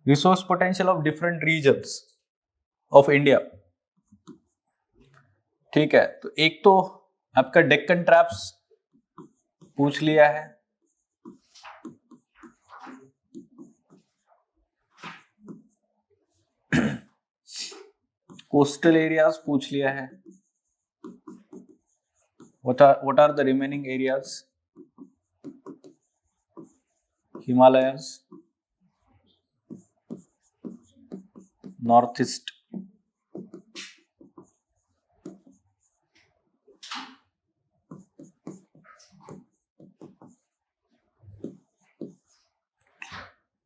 Resource potential of different regions of India. ठीक है, तो एक तो आपका डेक्कन ट्रैप्स पूछ लिया है, कोस्टल एरियाज पूछ लिया है, what are the remaining areas? Himalayas, northeast,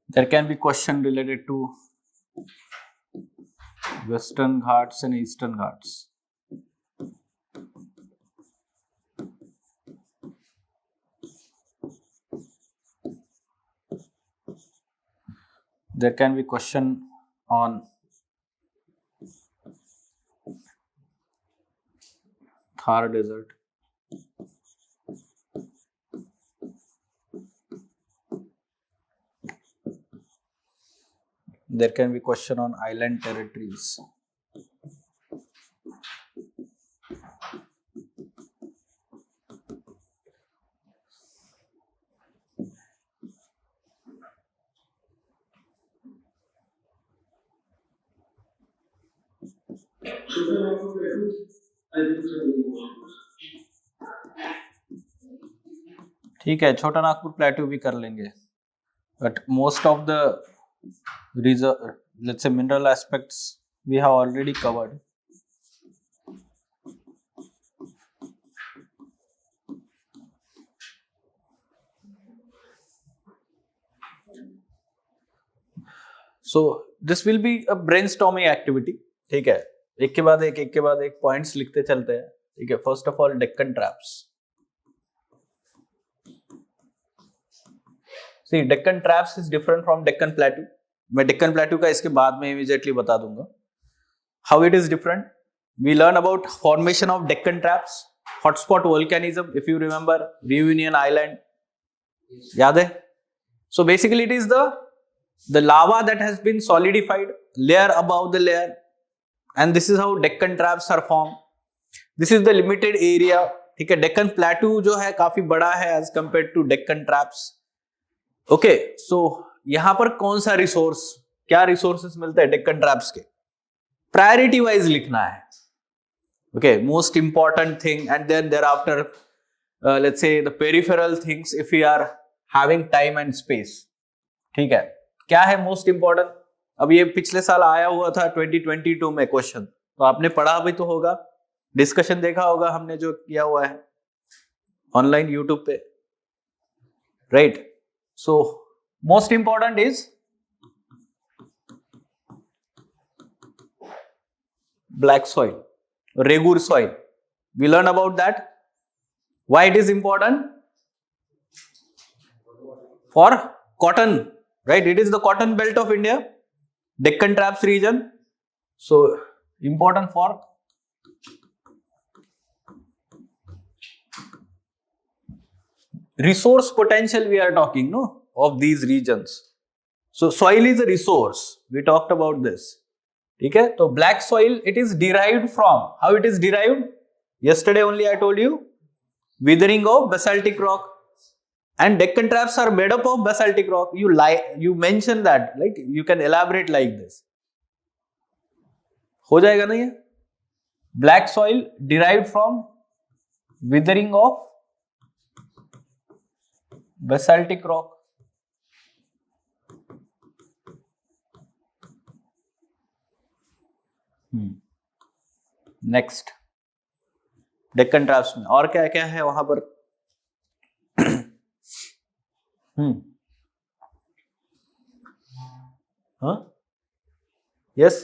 there can be question related to Western Ghats and Eastern Ghats. There can be question on Thar Desert. There can be question on island territories. ठीक है, छोटा Nagpur plateau भी कर लेंगे, but most of the let's say mineral aspects we have already covered. So this will be a brainstorming activity. ठीक है, एक के बाद एक पॉइंट्स लिखते चलते हैं. ठीक है, first of all Deccan traps. See, Deccan traps is different from Deccan plateau. मैं डेक्कन प्लेट्यू का इसके बाद में इमीडिएटली बता दूंगा. How it is different? We learn about formation of Deccan traps, hotspot volcanism, if you remember Reunion island, याद है? So basically it is the lava that has been solidified layer above the layer, and this is how Deccan traps are formed. This is the limited area. ठीक है, Deccan plateau जो है काफी बड़ा है as compared to Deccan traps. Okay, so यहाँ पर कौन सा रिसोर्स, क्या रिसोर्सेस मिलते हैं Deccan traps के, प्रायोरिटी वाइज लिखना है. Okay, most important thing, and then thereafter let's say the peripheral things if we are having time and space. ठीक है, क्या है मोस्ट इंपॉर्टेंट? अब ये पिछले साल आया हुआ था 2022 में क्वेश्चन, तो आपने पढ़ा भी तो होगा, डिस्कशन देखा होगा हमने जो किया हुआ है ऑनलाइन यूट्यूब पे, right? So most important is black soil, regur soil. We learn about that. Why it is important? For cotton, right? It is the cotton belt of India, Deccan Traps region. So important for resource potential we are talking, no, of these regions. So soil is a resource. We talked about this. ठीक है, तो black soil it is derived from, how it is derived? Yesterday only I told you, withering of basaltic rock. And Deccan traps are made up of basaltic rock. You mentioned that, like you can elaborate like this. हो जाएगा ना ये? Black soil derived from withering of basaltic rock. Next, Deccan traps में और क्या क्या है वहां पर? हाँ, यस,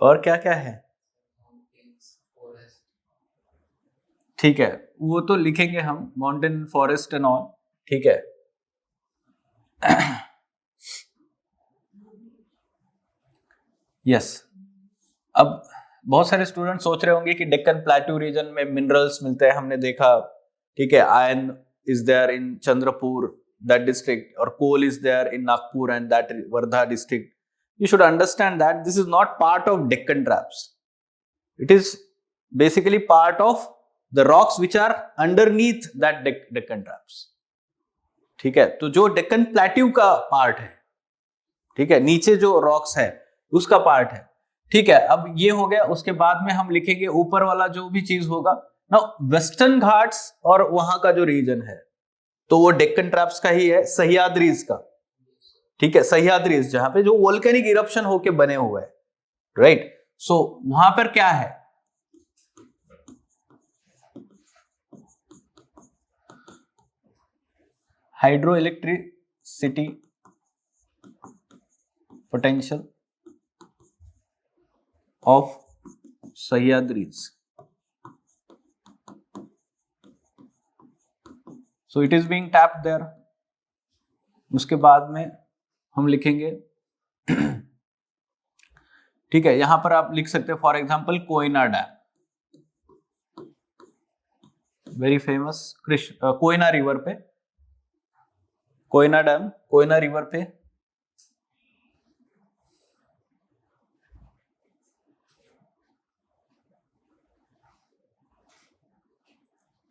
और क्या क्या है? ठीक है, वो तो लिखेंगे हम, माउंटेन फॉरेस्ट एंड ऑल. ठीक है, यस. अब बहुत सारे स्टूडेंट सोच रहे होंगे कि डेक्कन प्लेट्यू रीजन में मिनरल्स मिलते हैं, हमने देखा, ठीक है, iron is there in Chandrapur that district, और coal is there in Nagpur and that Wardha district. You should understand that this is not part of Deccan Traps. It is basically part of the rocks which are underneath that Deccan Traps. ठीक है, तो जो Deccan plateau का part है, ठीक है, नीचे जो रॉक्स है उसका पार्ट है. ठीक है, अब ये हो गया. उसके बाद में हम लिखेंगे ऊपर वाला जो भी चीज होगा ना, वेस्टर्न घाट्स और वहां का जो रीजन है तो वो डेक्कन ट्रैप्स का ही है, सह्याद्रीज का. ठीक है, सह्याद्रीज जहां पे जो वोल्केनिक इरप्शन होके बने हुए हैं, राइट. सो वहां पर क्या है, hydro electricity potential of Sahyadris. So it is being tapped there. उसके बाद में हम लिखेंगे, ठीक है, यहां पर आप लिख सकते हैं for example Koyna dam, very famous Koyna river पे, कोयना डैम कोयना रिवर पे.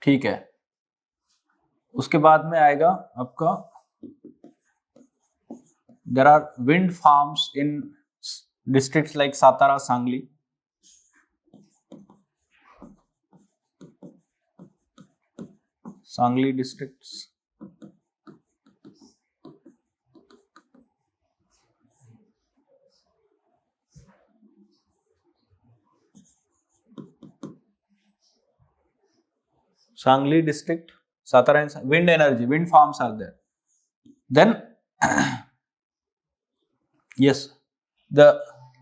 ठीक है, उसके बाद में आएगा आपका there are wind farms in districts like Satara, Sangli. Sangli districts. Sangli district, Satara and wind energy, wind farms are there. Then yes, the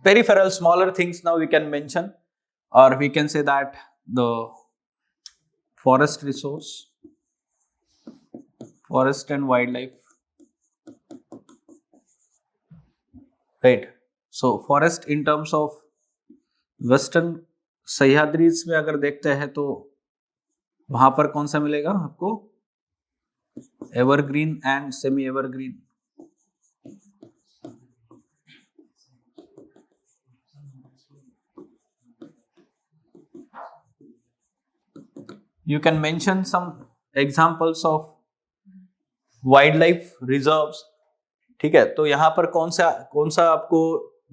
peripheral smaller things now we can mention, or we can say that the forest resource, forest and wildlife, right. So forest in terms of western Sahyadris में अगर देखते हैं तो वहां पर कौन सा मिलेगा आपको, evergreen and semi evergreen. You can mention some examples of wildlife reserves. ठीक है, तो यहां पर कौन सा आपको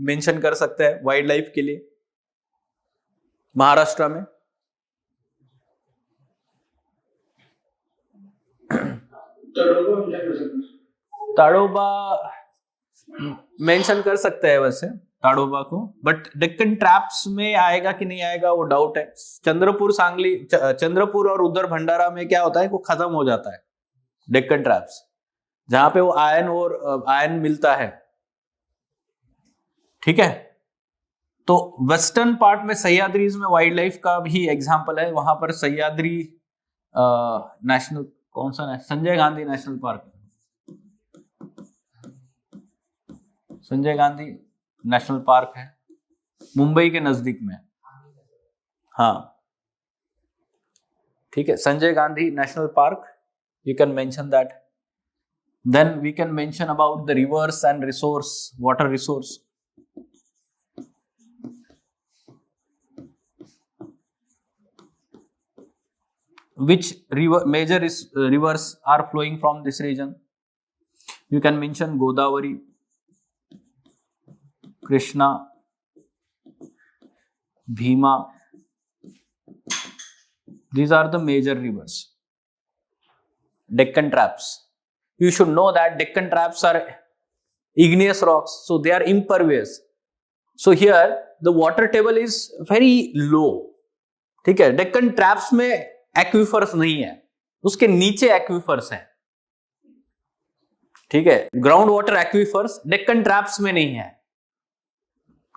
मेंशन कर सकते हैं वाइल्ड लाइफ के लिए महाराष्ट्र में? ताड़ोबा मेंशन कर सकते हैं वैसे, ताड़ोबा को, बट डेक्कन ट्रैप्स में आएगा कि नहीं आएगा वो डाउट है. चंद्रपुर सांगली, चंद्रपुर और उधर भंडारा में क्या होता है, वो खत्म हो जाता है डेक्कन ट्रैप्स, जहां पे वो आयन मिलता है. ठीक है, तो वेस्टर्न पार्ट में सह्याद्रीज में वाइल्ड लाइफ का भी एग्जांपल है. वहां पर सह्याद्री नेशनल, कौन सा, Sanjay Gandhi national park, Sanjay Gandhi national park है मुंबई के नजदीक में. हाँ, ठीक है, Sanjay Gandhi national park, you can mention that. Then we can mention about the rivers and resource, water resource. Which major rivers are flowing from this region? You can mention Godavari, Krishna, Bhima. These are the major rivers. Deccan Traps. You should know that Deccan Traps are igneous rocks, so they are impervious. So here the water table is very low. ठीक है, Deccan Traps में aquifers नहीं है, उसके नीचे aquifers है. ठीक है, ground water aquifers Deccan traps में नहीं है.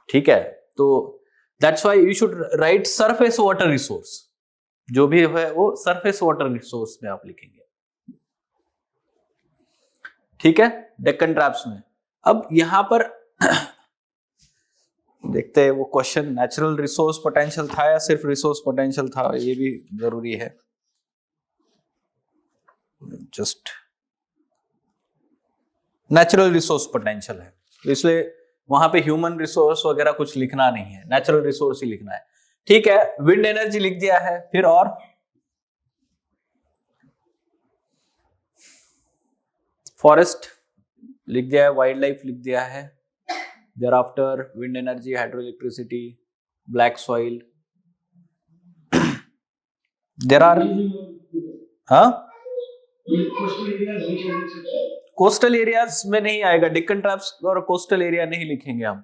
ठीक है, तो that's why you should write surface water resource, जो भी है वो सरफेस वाटर रिसोर्स में आप लिखेंगे. ठीक है, डेक्कन ट्रैप्स में. अब यहां पर देखते हैं वो क्वेश्चन नेचुरल रिसोर्स पोटेंशियल था या सिर्फ रिसोर्स पोटेंशियल था, ये भी जरूरी है। जस्ट नेचुरल रिसोर्स पोटेंशियल है, इसलिए वहां पे ह्यूमन रिसोर्स वगैरह कुछ लिखना नहीं है, नेचुरल रिसोर्स ही लिखना है। ठीक है, विंड एनर्जी लिख दिया है, फिर और फॉरेस्ट लिख दिया है, वाइल्ड लाइफ लिख दिया है, thereafter wind energy, hydro electricity, black soil, there are coastal areas में नहीं आएगा, डेक्कन ट्रैप्स और कोस्टल एरिया नहीं लिखेंगे हम।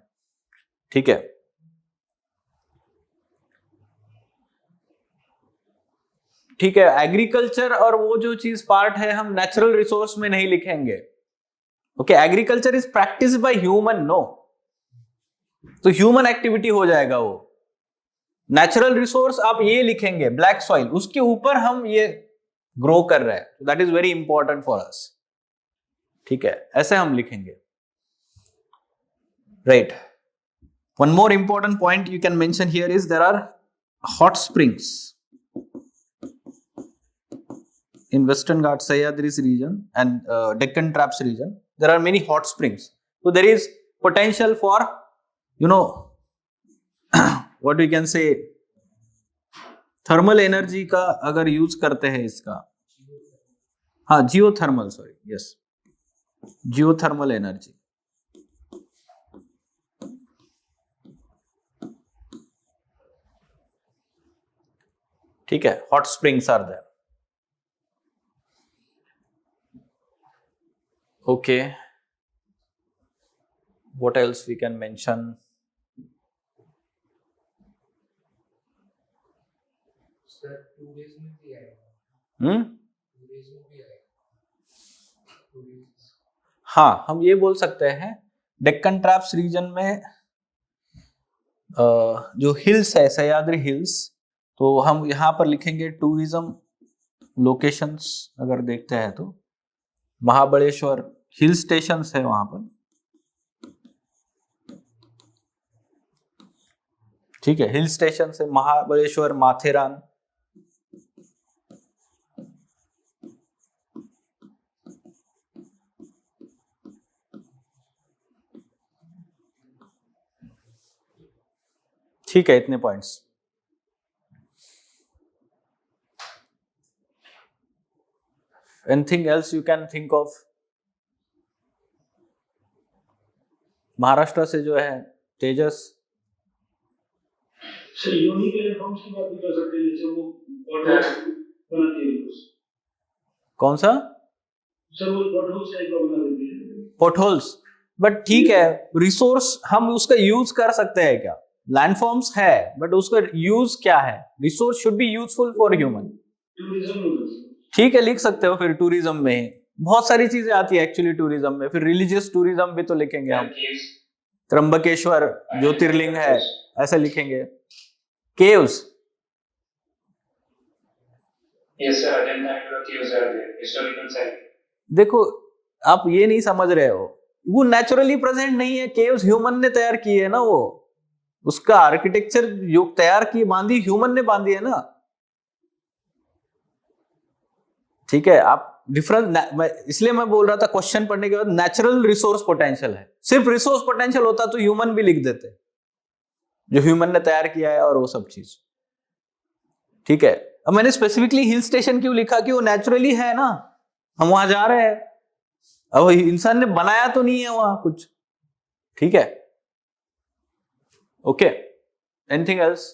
ठीक है, ठीक है, एग्रीकल्चर और वो जो चीज पार्ट है हम नेचुरल रिसोर्स में नहीं लिखेंगे। Okay, agriculture is practice by human, no, तो ह्यूमन एक्टिविटी हो जाएगा वो। नेचुरल रिसोर्स आप ये लिखेंगे ब्लैक सॉइल, उसके ऊपर हम ये ग्रो कर रहे हैं, that is very important for us. ठीक है, ऐसे हम लिखेंगे, right. One more important point you can mention here is there are hot springs in Western Ghats, Sahyadris region and Deccan Traps region. There are many hot springs, so there is potential for, you know, what we can say, thermal energy का अगर use करते हैं इसका, हाँ, geothermal, sorry, yes, geothermal energy. ठीक है, hot springs are there. Okay, what else we can mention? Sir, 2 days में भी आएगा। 2 days में भी आएगा। 2 days। हाँ, हम ये बोल सकते हैं डेक्कन ट्रैप्स रीजन में जो हिल्स है, सह्याद्री हिल्स, तो हम यहाँ पर लिखेंगे टूरिज्म लोकेशंस। अगर देखते हैं तो महाबलेश्वर हिल स्टेशंस है वहां पर। ठीक है, हिल स्टेशन है महाबलेश्वर, माथेरान। ठीक है, इतने points. Anything else you can think of? Maharashtra से जो है तेजस, सर यूनिक लैंडफॉर्म्स की बात भी कर सकते हैं, जैसे वो बनाती है। कौन सा? सर वो पोटहोल्स टाइप का बना देती है। पोटहोल्स, बट ठीक है, रिसोर्स हम उसका यूज कर सकते हैं क्या? लैंडफॉर्म्स है, बट उसका यूज क्या है? Resource should be useful for human. Tourism, ठीक है, लिख सकते हो फिर टूरिज्म में। बहुत सारी चीजें आती है एक्चुअली टूरिज्म में, फिर रिलीजियस टूरिज्म भी तो लिखेंगे हम। त्र्यंबकेश्वर ज्योतिर्लिंग है, ऐसा लिखेंगे। Caves, yes sir, attempt caves are there, historical site. देखो, आप ये नहीं समझ रहे हो, वो नेचुरली प्रेजेंट नहीं है। केव्स ह्यूमन ने तैयार की है ना, वो उसका आर्किटेक्चर जो तैयार की, बांधी ह्यूमन ने बांधी है ना। ठीक है, आप डिफरेंस, इसलिए मैं बोल रहा था क्वेश्चन पढ़ने के बाद नेचुरल रिसोर्स पोटेंशियल है। सिर्फ रिसोर्स पोटेंशियल होता तो ह्यूमन भी लिख देते, जो ह्यूमन ने तैयार किया है और वो सब चीज। ठीक है, अब मैंने स्पेसिफिकली हिल स्टेशन क्यों लिखा कि वो नेचुरली है ना, हम वहां जा रहे हैं, अब इंसान ने बनाया तो नहीं है वहां कुछ। ठीक है, ओके, एनीथिंग एल्स?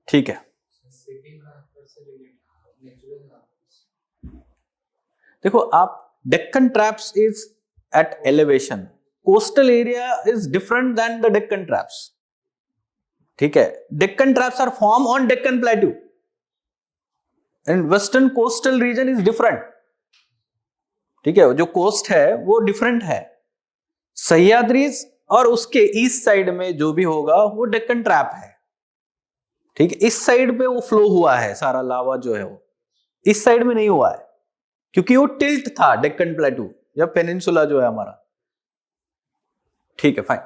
ठीक है, देखो आप, Deccan traps is at elevation, coastal area is different then the Deccan traps. ठीक है, Deccan traps are form on Deccan plateau and western coastal region is different. ठीक है, जो कोस्ट है वो डिफरेंट है। सह्याद्रीज और उसके ईस्ट साइड में जो भी होगा वो डेक्कन ट्रैप है। ठीक है, इस साइड पे वो फ्लो हुआ है सारा लावा जो है, वो इस साइड में नहीं हुआ है क्योंकि वो टिल्ट था डेक्कन प्लेटू। या पेनिनसुला जो है हमारा, ठीक है फाइन।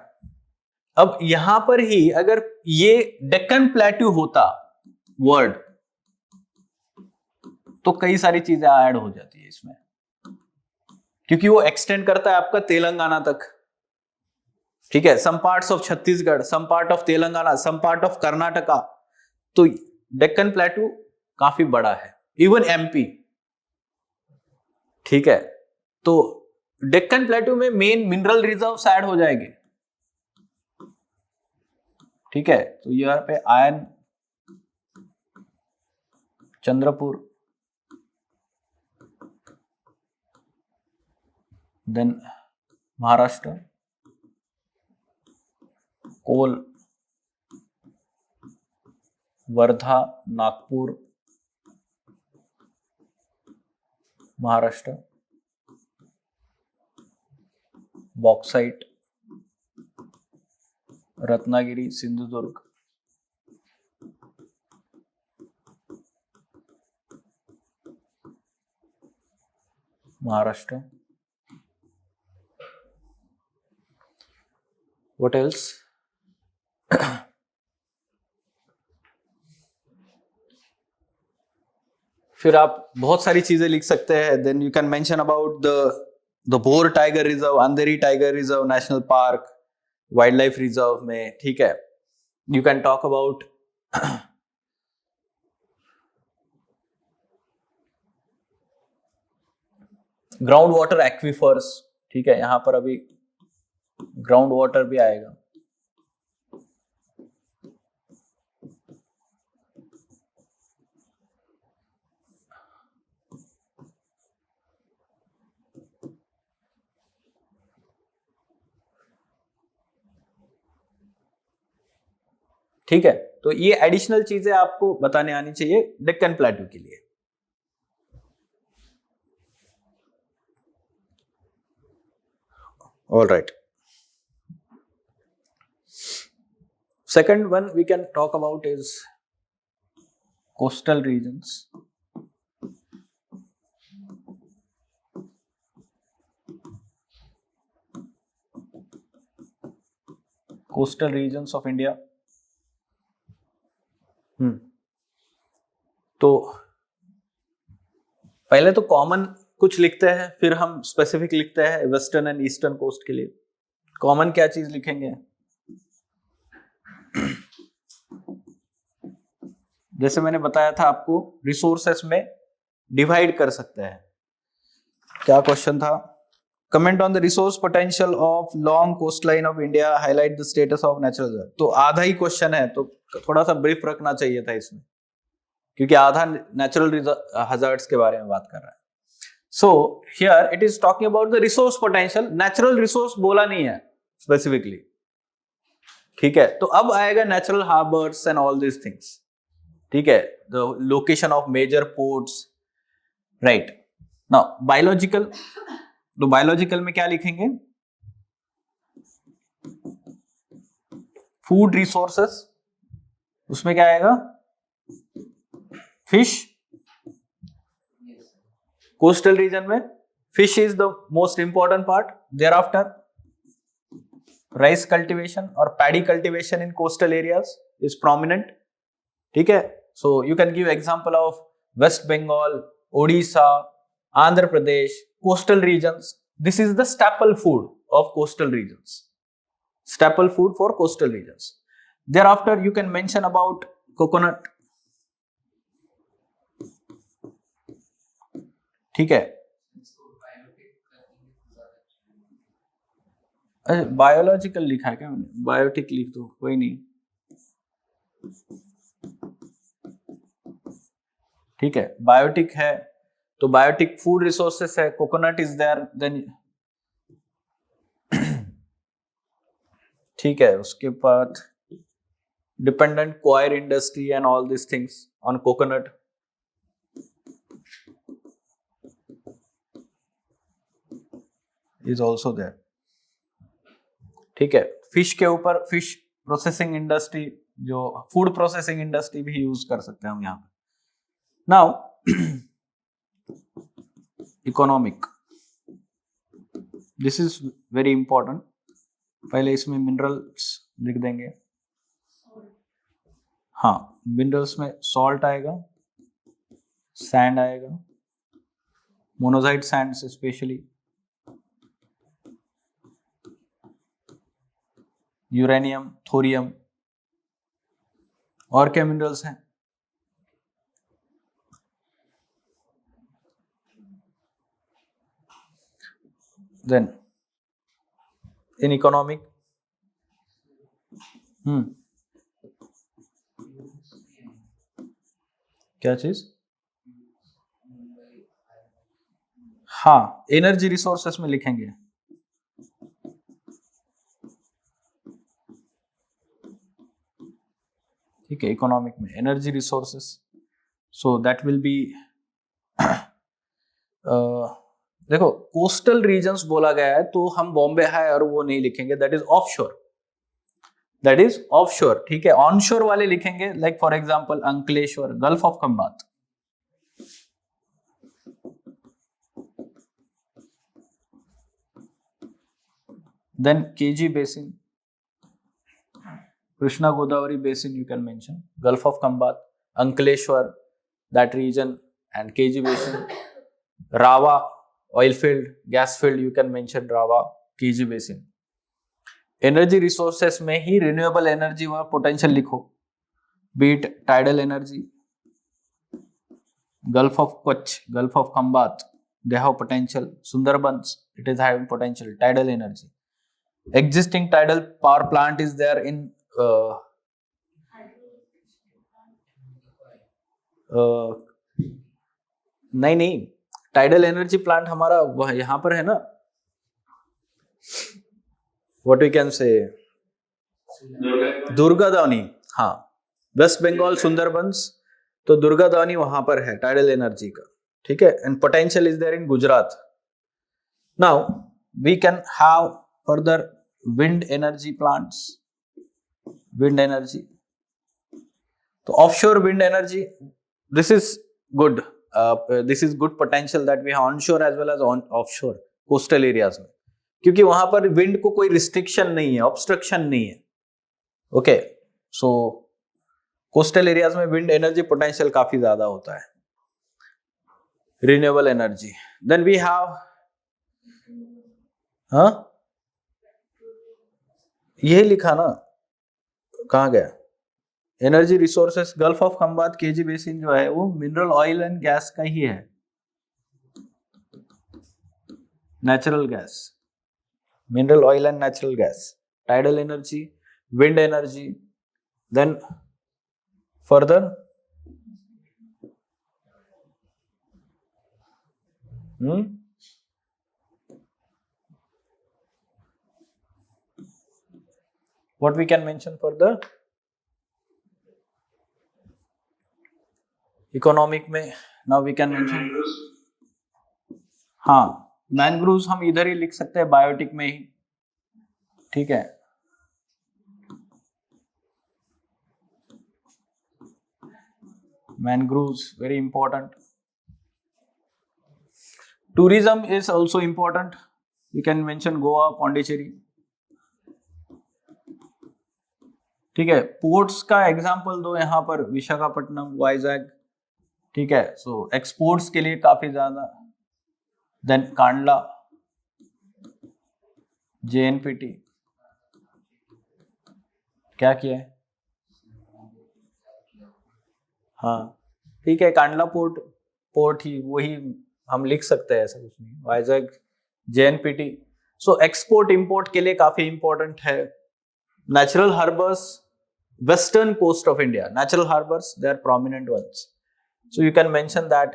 अब यहां पर ही अगर ये डेक्कन प्लेट्यू होता वर्ड, तो कई सारी चीजें ऐड हो जाती है इसमें, क्योंकि वो एक्सटेंड करता है आपका तेलंगाना तक, ठीक है, some parts of Chhattisgarh, some part of Telangana, some part of Karnataka. तो डेक्कन प्लेट्यू काफी बड़ा है, इवन एमपी, ठीक है। तो डेक्कन प्लेट्यू में मेन मिनरल रिजर्व्स ऐड हो जाएंगे, ठीक है। तो यहाँ पे iron, Chandrapur, then Maharashtra, coal, Wardha, Nagpur, Maharashtra, bauxite, Ratnagiri, Sindhudurg, Maharashtra. What else? फिर आप बहुत सारी चीजें लिख सकते हैं। Then you can mention about the Bor tiger reserve, Andhari tiger reserve national park, wildlife reserve में, ठीक है। You can talk about ground water aquifers, ठीक है, यहां पर अभी ग्राउंड वाटर भी आएगा। ठीक है, तो ये एडिशनल चीजें आपको बताने आनी चाहिए डेक्कन प्लेट्यू के लिए। All right, second one we can talk about is coastal regions. Coastal regions of India. तो पहले तो कॉमन कुछ लिखते हैं, फिर हम स्पेसिफिक लिखते हैं वेस्टर्न एंड ईस्टर्न कोस्ट के लिए। कॉमन क्या चीज लिखेंगे? जैसे मैंने बताया था आपको, रिसोर्सेस में डिवाइड कर सकते हैं। क्या क्वेश्चन था? Comment on the resource potential of long coastline of India, highlight the status of natural reserve. तो आधा ही क्वेश्चन है, तो थोड़ा सा ब्रीफ रखना चाहिए था इसमें, क्योंकि आधा नेचुरल हजार्ड्स के बारे में बात कर रहा है। So here it is talking about the resource potential, natural resource बोला नहीं है स्पेसिफिकली, ठीक है। तो अब आएगा natural harbours and all this things, ठीक है, the location of major ports, right. Now biological, तो बायोलॉजिकल में क्या लिखेंगे? फूड रिसोर्सेस, उसमें क्या आएगा? फिश। कोस्टल रीजन में fish is the most important part. Thereafter rice cultivation और paddy cultivation in coastal areas is prominent, ठीक है। So you can give example of West Bengal, Odisha, Andhra Pradesh, coastal regions. This is the staple food of coastal regions. Staple food for coastal regions. Thereafter, you can mention about coconut. ठीक है, biological लिखा है क्या मैंने? Biotic लिख दो, कोई नहीं, ठीक है। बायोटिक है तो बायोटिक फूड रिसोर्सेस है, कोकोनट इज देयर, देन ठीक है। उसके बाद dependent coir industry and all this things on coconut, is also there, ठीक है। फिश के ऊपर फिश प्रोसेसिंग इंडस्ट्री, जो फूड प्रोसेसिंग इंडस्ट्री भी यूज कर सकते हैं हम यहाँ पे। Now economic, this is very important. पहले इसमें मिनरल्स लिख देंगे. हाँ, मिनरल्स में सॉल्ट आएगा, सैंड आएगा, monazite Sands specially, uranium, thorium. और क्या मिनरल्स हैं? देन इन इकोनॉमिक क्या चीज? हाँ, एनर्जी रिसोर्सेस में लिखेंगे. ठीक है, इकोनॉमिक में energy resources. So that will be देखो, कोस्टल रीजन्स बोला गया है तो हम बॉम्बे है और वो नहीं लिखेंगे. That is offshore. That is offshore. ठीक है, ऑनशोर वाले लिखेंगे. Like for example Ankleshwar, gulf of Khambhat. Then KG basin, Krishna Godavari basin you can mention, Gulf of Khambat, Ankleshwar, that region, and KG basin. Rawa, oil field, gas field, you can mention Rawa, KG basin. Energy resources में ही renewable energy व potential लिखो. बीट tidal energy, gulf of Kutch, gulf of Khambhat, they have potential. Sundarbans, it is having potential. Tidal energy. Existing tidal power plant is there in नहीं, tidal energy plant हमारा वह यहां पर है ना. व्हाट वी कैन से, दुर्गादानी. हाँ, वेस्ट बंगाल सुंदरबंस, तो दुर्गादानी वहां पर है टाइडल एनर्जी का. ठीक है, and potential is there in Gujarat. Now we can have further wind energy plants. Wind energy, तो offshore wind energy, this is good. This is good potential that we have onshore as well as offshore coastal areas में, क्योंकि वहां पर wind को कोई restriction नहीं है, obstruction नहीं है. ओके, सो कोस्टल एरियाज में विंड एनर्जी पोटेंशियल काफी ज्यादा होता है. Renewable energy, then we have, हाँ यही लिखा ना, कहाँ गया? Energy resources, gulf of Khambhat, KG basin जो है वो मिनरल ऑयल एंड गैस का ही है. Natural gas, mineral oil and natural gas, tidal energy, wind energy. Then further what we can mention for the economic में. नाउ वी कैन मेंशन, हाँ mangroves हम इधर ही लिख सकते हैं, बायोटिक में ही. ठीक है, mangroves very important. Tourism is also important. We can mention Goa, Pondicherry. ठीक है, पोर्ट्स का एग्जांपल दो यहाँ पर, विशाखापट्टनम, वाइजैग. ठीक है, सो एक्सपोर्ट्स के लिए काफी ज्यादा. Then Kandla, JNPT. क्या किया है? हाँ ठीक है, कांडला पोर्ट ही वही हम लिख सकते हैं, ऐसा कुछ नहीं. Vizag, JNPT. So export import के लिए काफी इंपॉर्टेंट है. Natural harbours, western coast of India, natural harbors, they are prominent ones, so you can mention that.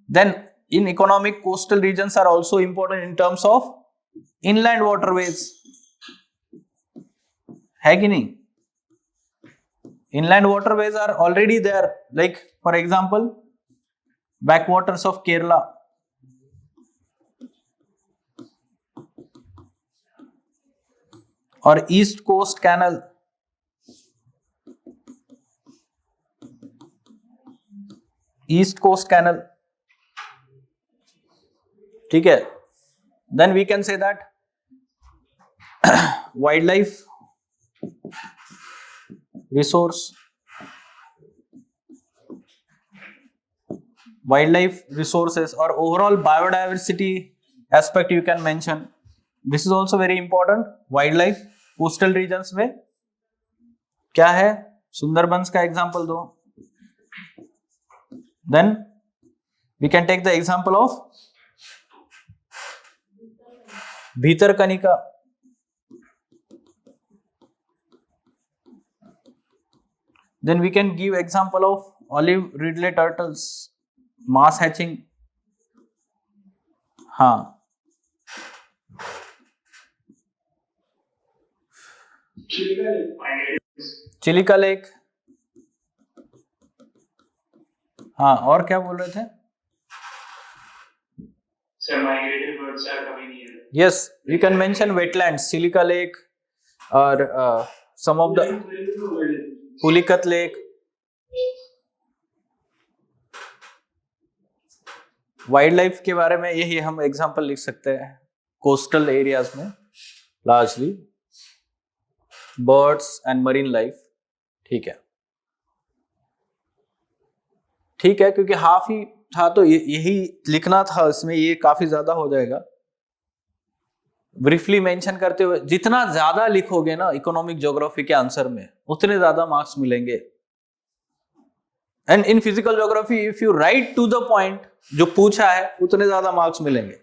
Then in economic, coastal regions are also important in terms of inland waterways, है कि नहीं? Inland waterways are already there, like for example backwaters of Kerala, or East Coast Canal. East coast canal. ठीक है, then we can say that wildlife resource, wildlife resources or overall biodiversity aspect you can mention. This is also very important. Wildlife coastal regions में क्या है, सुंदरबंस का example दो. Then we can take the example of Bhitarkanika. Then we can give example of olive ridley turtles, mass hatching. हाँ, Chilika lake. हाँ, और क्या बोल रहे थे? Sir, migratory birds are coming here. Yes, you can mention wetlands, Silica Lake or some of the Pulikat Lake. Wild life के बारे में यही हम एग्जांपल लिख सकते हैं. कोस्टल एरियाज में largely birds and marine life. ठीक है, ठीक है, क्योंकि हाफ ही था तो यही लिखना था इसमें, ये काफी ज्यादा हो जाएगा. ब्रीफली मेंशन करते हुए जितना ज्यादा लिखोगे ना इकोनॉमिक ज्योग्राफी के आंसर में, उतने ज्यादा मार्क्स मिलेंगे. And in physical geography if you write to the point, जो पूछा है उतने ज्यादा मार्क्स मिलेंगे.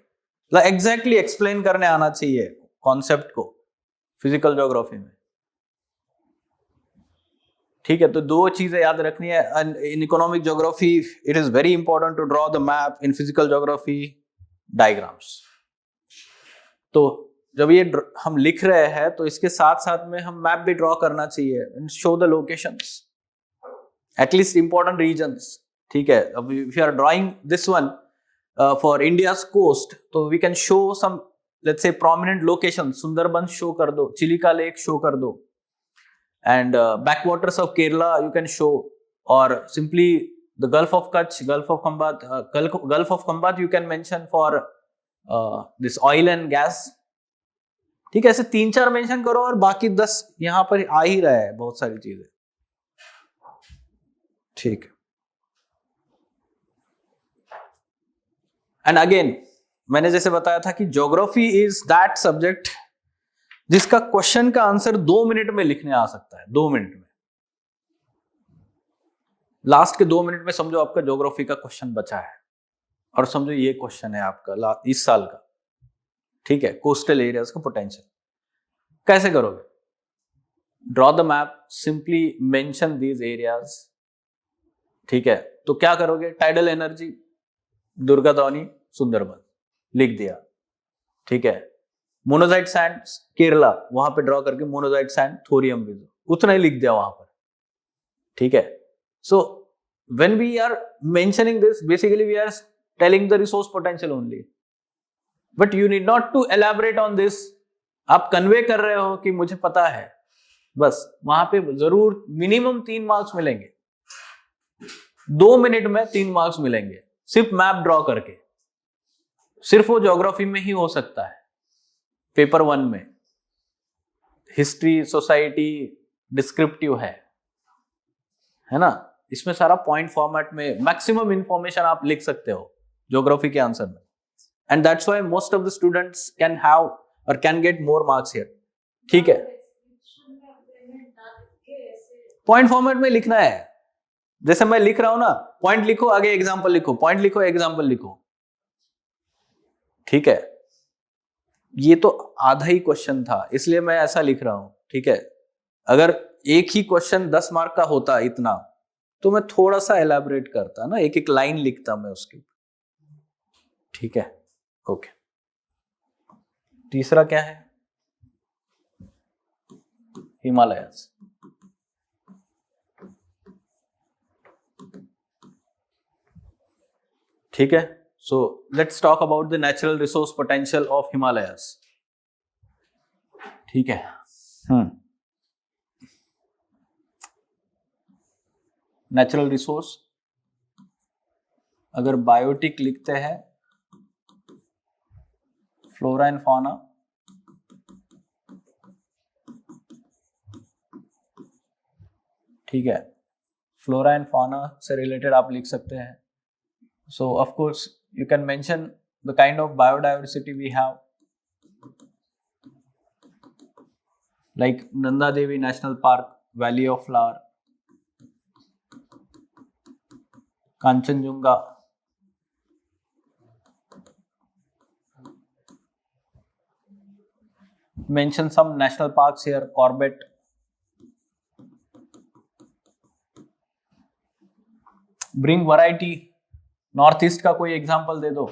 एग्जैक्टली एक्सप्लेन करने आना चाहिए कॉन्सेप्ट को फिजिकल ज्योग्राफी में. ठीक है, तो दो चीजें याद रखनी है. In economic geography it is very important to draw the map. In physical geography diagrams. तो जब ये हम लिख रहे हैं तो इसके साथ साथ में हम मैप भी ड्रॉ करना चाहिए and show the locations, at least important regions. ठीक है, अब if you are drawing this one for India's coast, तो we can show some let's say prominent location. Sundarbans show कर दो, चिलिका लेक शो कर दो, and backwaters of Kerala you can show, or simply the Gulf of Kutch, Gulf of Khambat you can mention for this oil and gas. ठीक है, ऐसे 3-4 mention करो और बाकी 10 यहां पर आ ही रहा है बहुत सारी चीजें. ठीक है. एंड अगेन मैंने जैसे बताया था कि ज्योग्राफी इज दैट सब्जेक्ट जिसका क्वेश्चन का आंसर 2 मिनट में लिखने आ सकता है. 2 मिनट में, लास्ट के 2 मिनट में समझो आपका ज्योग्राफी का क्वेश्चन बचा है, और समझो ये क्वेश्चन है आपका इस साल का. ठीक है, कोस्टल एरियाज का पोटेंशियल कैसे करोगे? Draw the map, simply mention these areas. ठीक है, तो क्या करोगे? टाइडल एनर्जी दुर्गादानी सुंदरबन लिख दिया. ठीक है, मोनोजाइट सैंड केरला, वहां पे ड्रॉ करके मोनोजाइट सैंड थोरियम रिजर्व, उतना ही लिख दिया वहां पर. ठीक है, so when we are mentioning this, basically we are telling the resource potential only, but you need not to elaborate on this. आप कन्वे कर रहे हो कि मुझे पता है, बस. वहां पे जरूर मिनिमम 3 मार्क्स मिलेंगे. 2 मिनट में 3 मार्क्स मिलेंगे सिर्फ मैप ड्रॉ करके. सिर्फ वो ज्योग्राफी में ही हो सकता है. पेपर 1 में हिस्ट्री, सोसाइटी डिस्क्रिप्टिव है ना, इसमें सारा पॉइंट फॉर्मेट में मैक्सिमम इंफॉर्मेशन आप लिख सकते हो ज्योग्राफी के आंसर में. And that's why most of the students can have और can get more marks here. ठीक है, पॉइंट फॉर्मेट में लिखना है. जैसे मैं लिख रहा हूं ना, पॉइंट लिखो, आगे एग्जांपल लिखो, पॉइंट लिखो, एग्जांपल लिखो. ठीक है, ये तो आधा ही क्वेश्चन था इसलिए मैं ऐसा लिख रहा हूं. ठीक है, अगर एक ही क्वेश्चन 10 मार्क का होता इतना, तो मैं थोड़ा सा एलैबोरेट करता ना, एक एक लाइन लिखता मैं उसके. ठीक है, ओके. तीसरा क्या है? हिमालयस. ठीक है, so let's talk about the natural resource potential of Himalayas. ठीक है, नेचुरल रिसोर्स अगर बायोटिक लिखते हैं, फ्लोरा एंड फौना, ठीक है, फ्लोरा एंड फाना से रिलेटेड आप लिख सकते हैं. So of course you can mention the kind of biodiversity we have, like Nanda Devi national park, valley of flower, Kanchenjunga, mention some national parks here, Corbett, bring variety. North east का कोई example दे दो,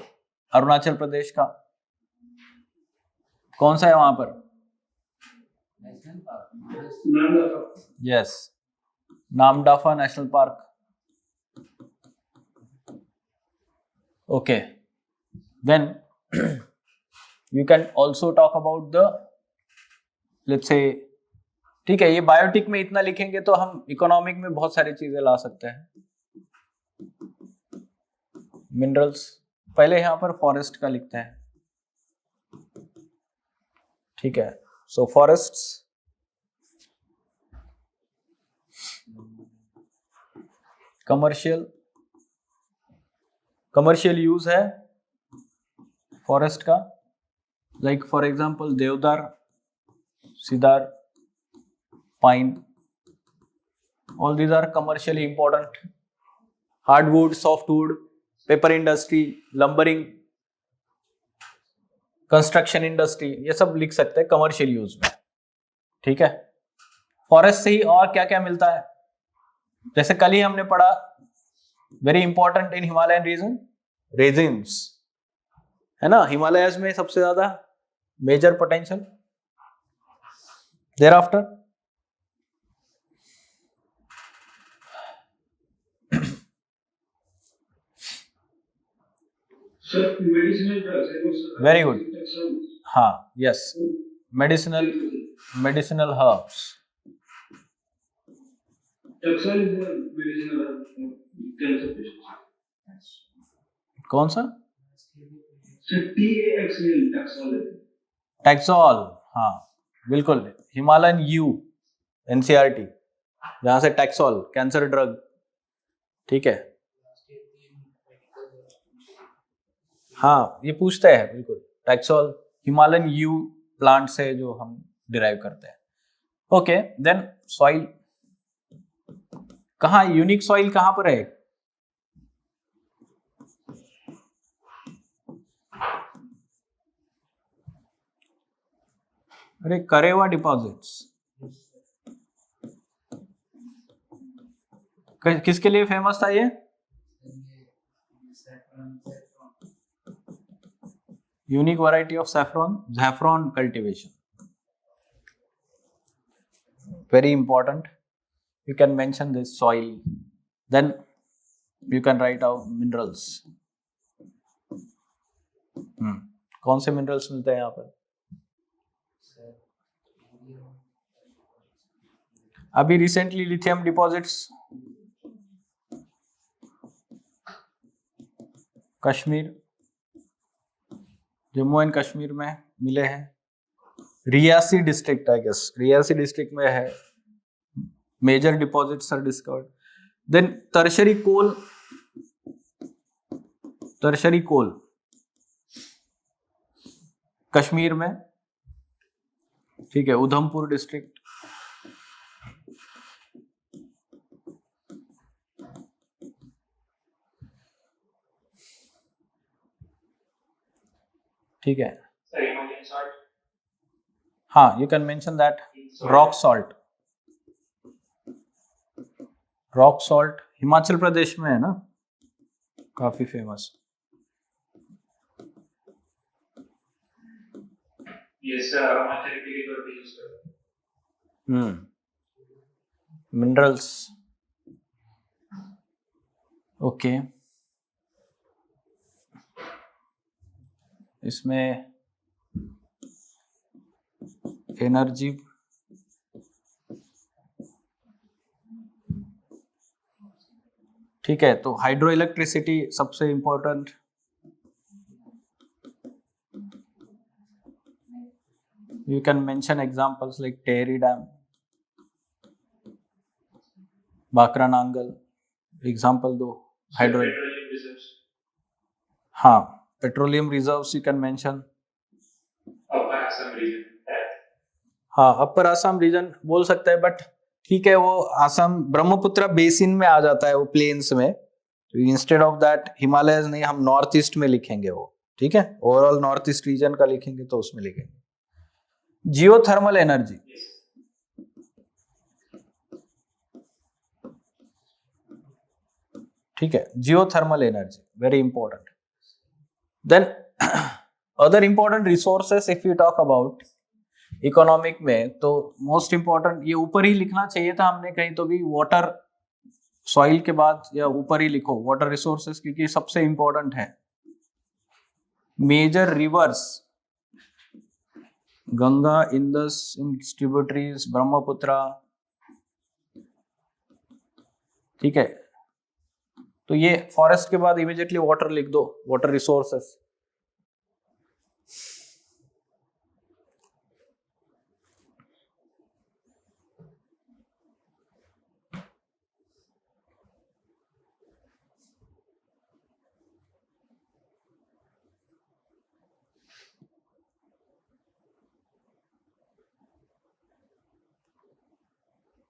अरुणाचल प्रदेश का कौन सा है वहां पर? नेशनल पार्क नाम yes, Namdapha national park. Okay, then you can also talk about the, let's say, ठीक है, ये बायोटिक में इतना लिखेंगे तो हम इकोनॉमिक में बहुत सारी चीजें ला सकते हैं. मिनरल्स, पहले यहां पर फॉरेस्ट का लिखते हैं. ठीक है, सो फॉरेस्ट्स, कमर्शियल यूज है फॉरेस्ट का, लाइक फॉर एग्जांपल देवदार, सीदार, pine, all these are commercially important. Hardwood, softwood, paper industry, lumbering, construction industry, ये सब लिख सकते हैं कमर्शियल यूज में. ठीक है, फॉरेस्ट से ही और क्या क्या मिलता है, जैसे कल ही हमने पढ़ा, very important in Himalayan region, resins है ना, हिमालयस में सबसे ज्यादा major potential. There after sir medicinal drugs है वो सर. वेरी गुड, हाँ, yes, medicinal herbs. Taxol is medicinal cancer patients. कौन सा? Sir TAXL Taxol. टैक्सोल, हाँ बिल्कुल, हिमालयन यू, NCERT, जहां से टैक्सोल कैंसर ड्रग. ठीक है, हाँ ये पूछते हैं बिल्कुल, टैक्सोल हिमालयन यू प्लांट से जो हम डिराइव करते हैं. ओके, देन सॉइल, कहाँ यूनिक सॉइल कहाँ पर है? अरे करेवा डिपॉजिट्स किसके लिए फेमस था ये? Unique variety of saffron cultivation, very important. You can mention this soil, then you can write out minerals. कौन से मिनरल्स मिलते हैं यहाँ पर? अभी recently lithium deposits Kashmir, Jammu and Kashmir में मिले हैं. Reasi district, I guess Reasi district में है, major deposits are discovered. Then tertiary coal Kashmir में, ठीक है, उधमपुर डिस्ट्रिक्ट. ठीक है, हाँ, you can mention that. Rock salt Himachal Pradesh में है ना, काफी फेमस. यस सर, अरोमाथेरेपी के तौर पे यूज करते हैं. मिनरल्स, ओके, इसमें एनर्जी, ठीक है, तो हाइड्रो इलेक्ट्रिसिटी सबसे important. You can mention examples like Tehri dam, Bhakra Nangal, example दो. Hydro, petroleum reserves. हाँ, petroleum reserves you can mention. Upper Assam region. हाँ, अपर आसाम रीजन बोल सकते हैं, बट ठीक है, वो आसाम ब्रह्मपुत्र बेसिन में आ जाता है, वो प्लेन्स में. तो इंस्टेड ऑफ दैट हिमालयस नहीं, हम नॉर्थ ईस्ट में लिखेंगे वो. ठीक है, ओवरऑल नॉर्थ ईस्ट रीजन का लिखेंगे तो उसमें लिखेंगे. जियोथर्मल एनर्जी, ठीक है, geothermal energy very important. Then other important resources if you talk about economic में, तो मोस्ट इंपॉर्टेंट ये ऊपर ही लिखना चाहिए था हमने कहीं तो भी, वाटर सॉइल के बाद या ऊपर ही लिखो वाटर रिसोर्सेस, क्योंकि सबसे इंपॉर्टेंट है. Major rivers, Ganga, Indus, tributaries, Brahmaputra. ठीक है, तो ये फॉरेस्ट के बाद इमीडिएटली वाटर लिख दो, water resources.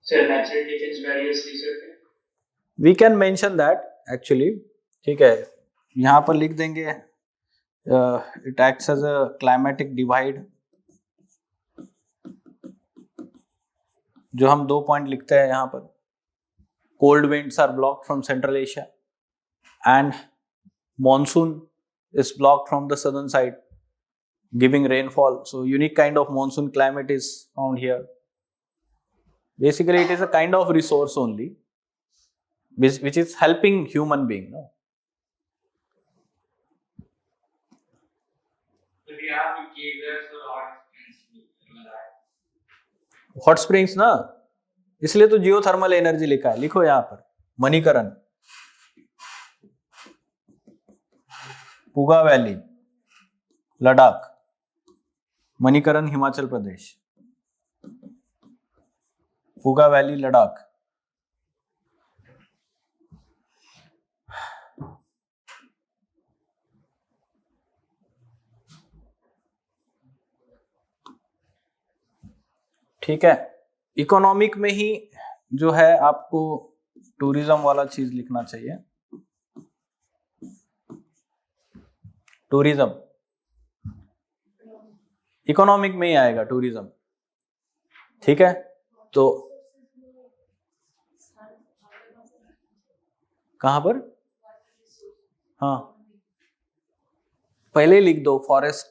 Sir, natural defense barriers, sir. We can mention that actually. ठीक है, यहाँ पर लिख देंगे it acts as a climatic divide. जो हम 2 पॉइंट लिखते हैं यहाँ पर, cold winds are blocked from central Asia and monsoon is blocked from the southern side giving rainfall. So unique kind of monsoon climate is found here. Basically, it is a kind of resource only, which is helping human being. No? So we have to keep this for hot. Hot springs ना, इसलिए तो geothermal energy लिखा है. लिखो यहाँ पर मणिकरण, पुगा valley, Ladakh, Manikaran Himachal Pradesh, पुगा valley Ladakh. ठीक है, इकोनॉमिक में ही जो है आपको टूरिज्म वाला चीज लिखना चाहिए. टूरिज्म इकोनॉमिक में ही आएगा टूरिज्म. ठीक है, तो कहां पर, हाँ पहले लिख दो फॉरेस्ट.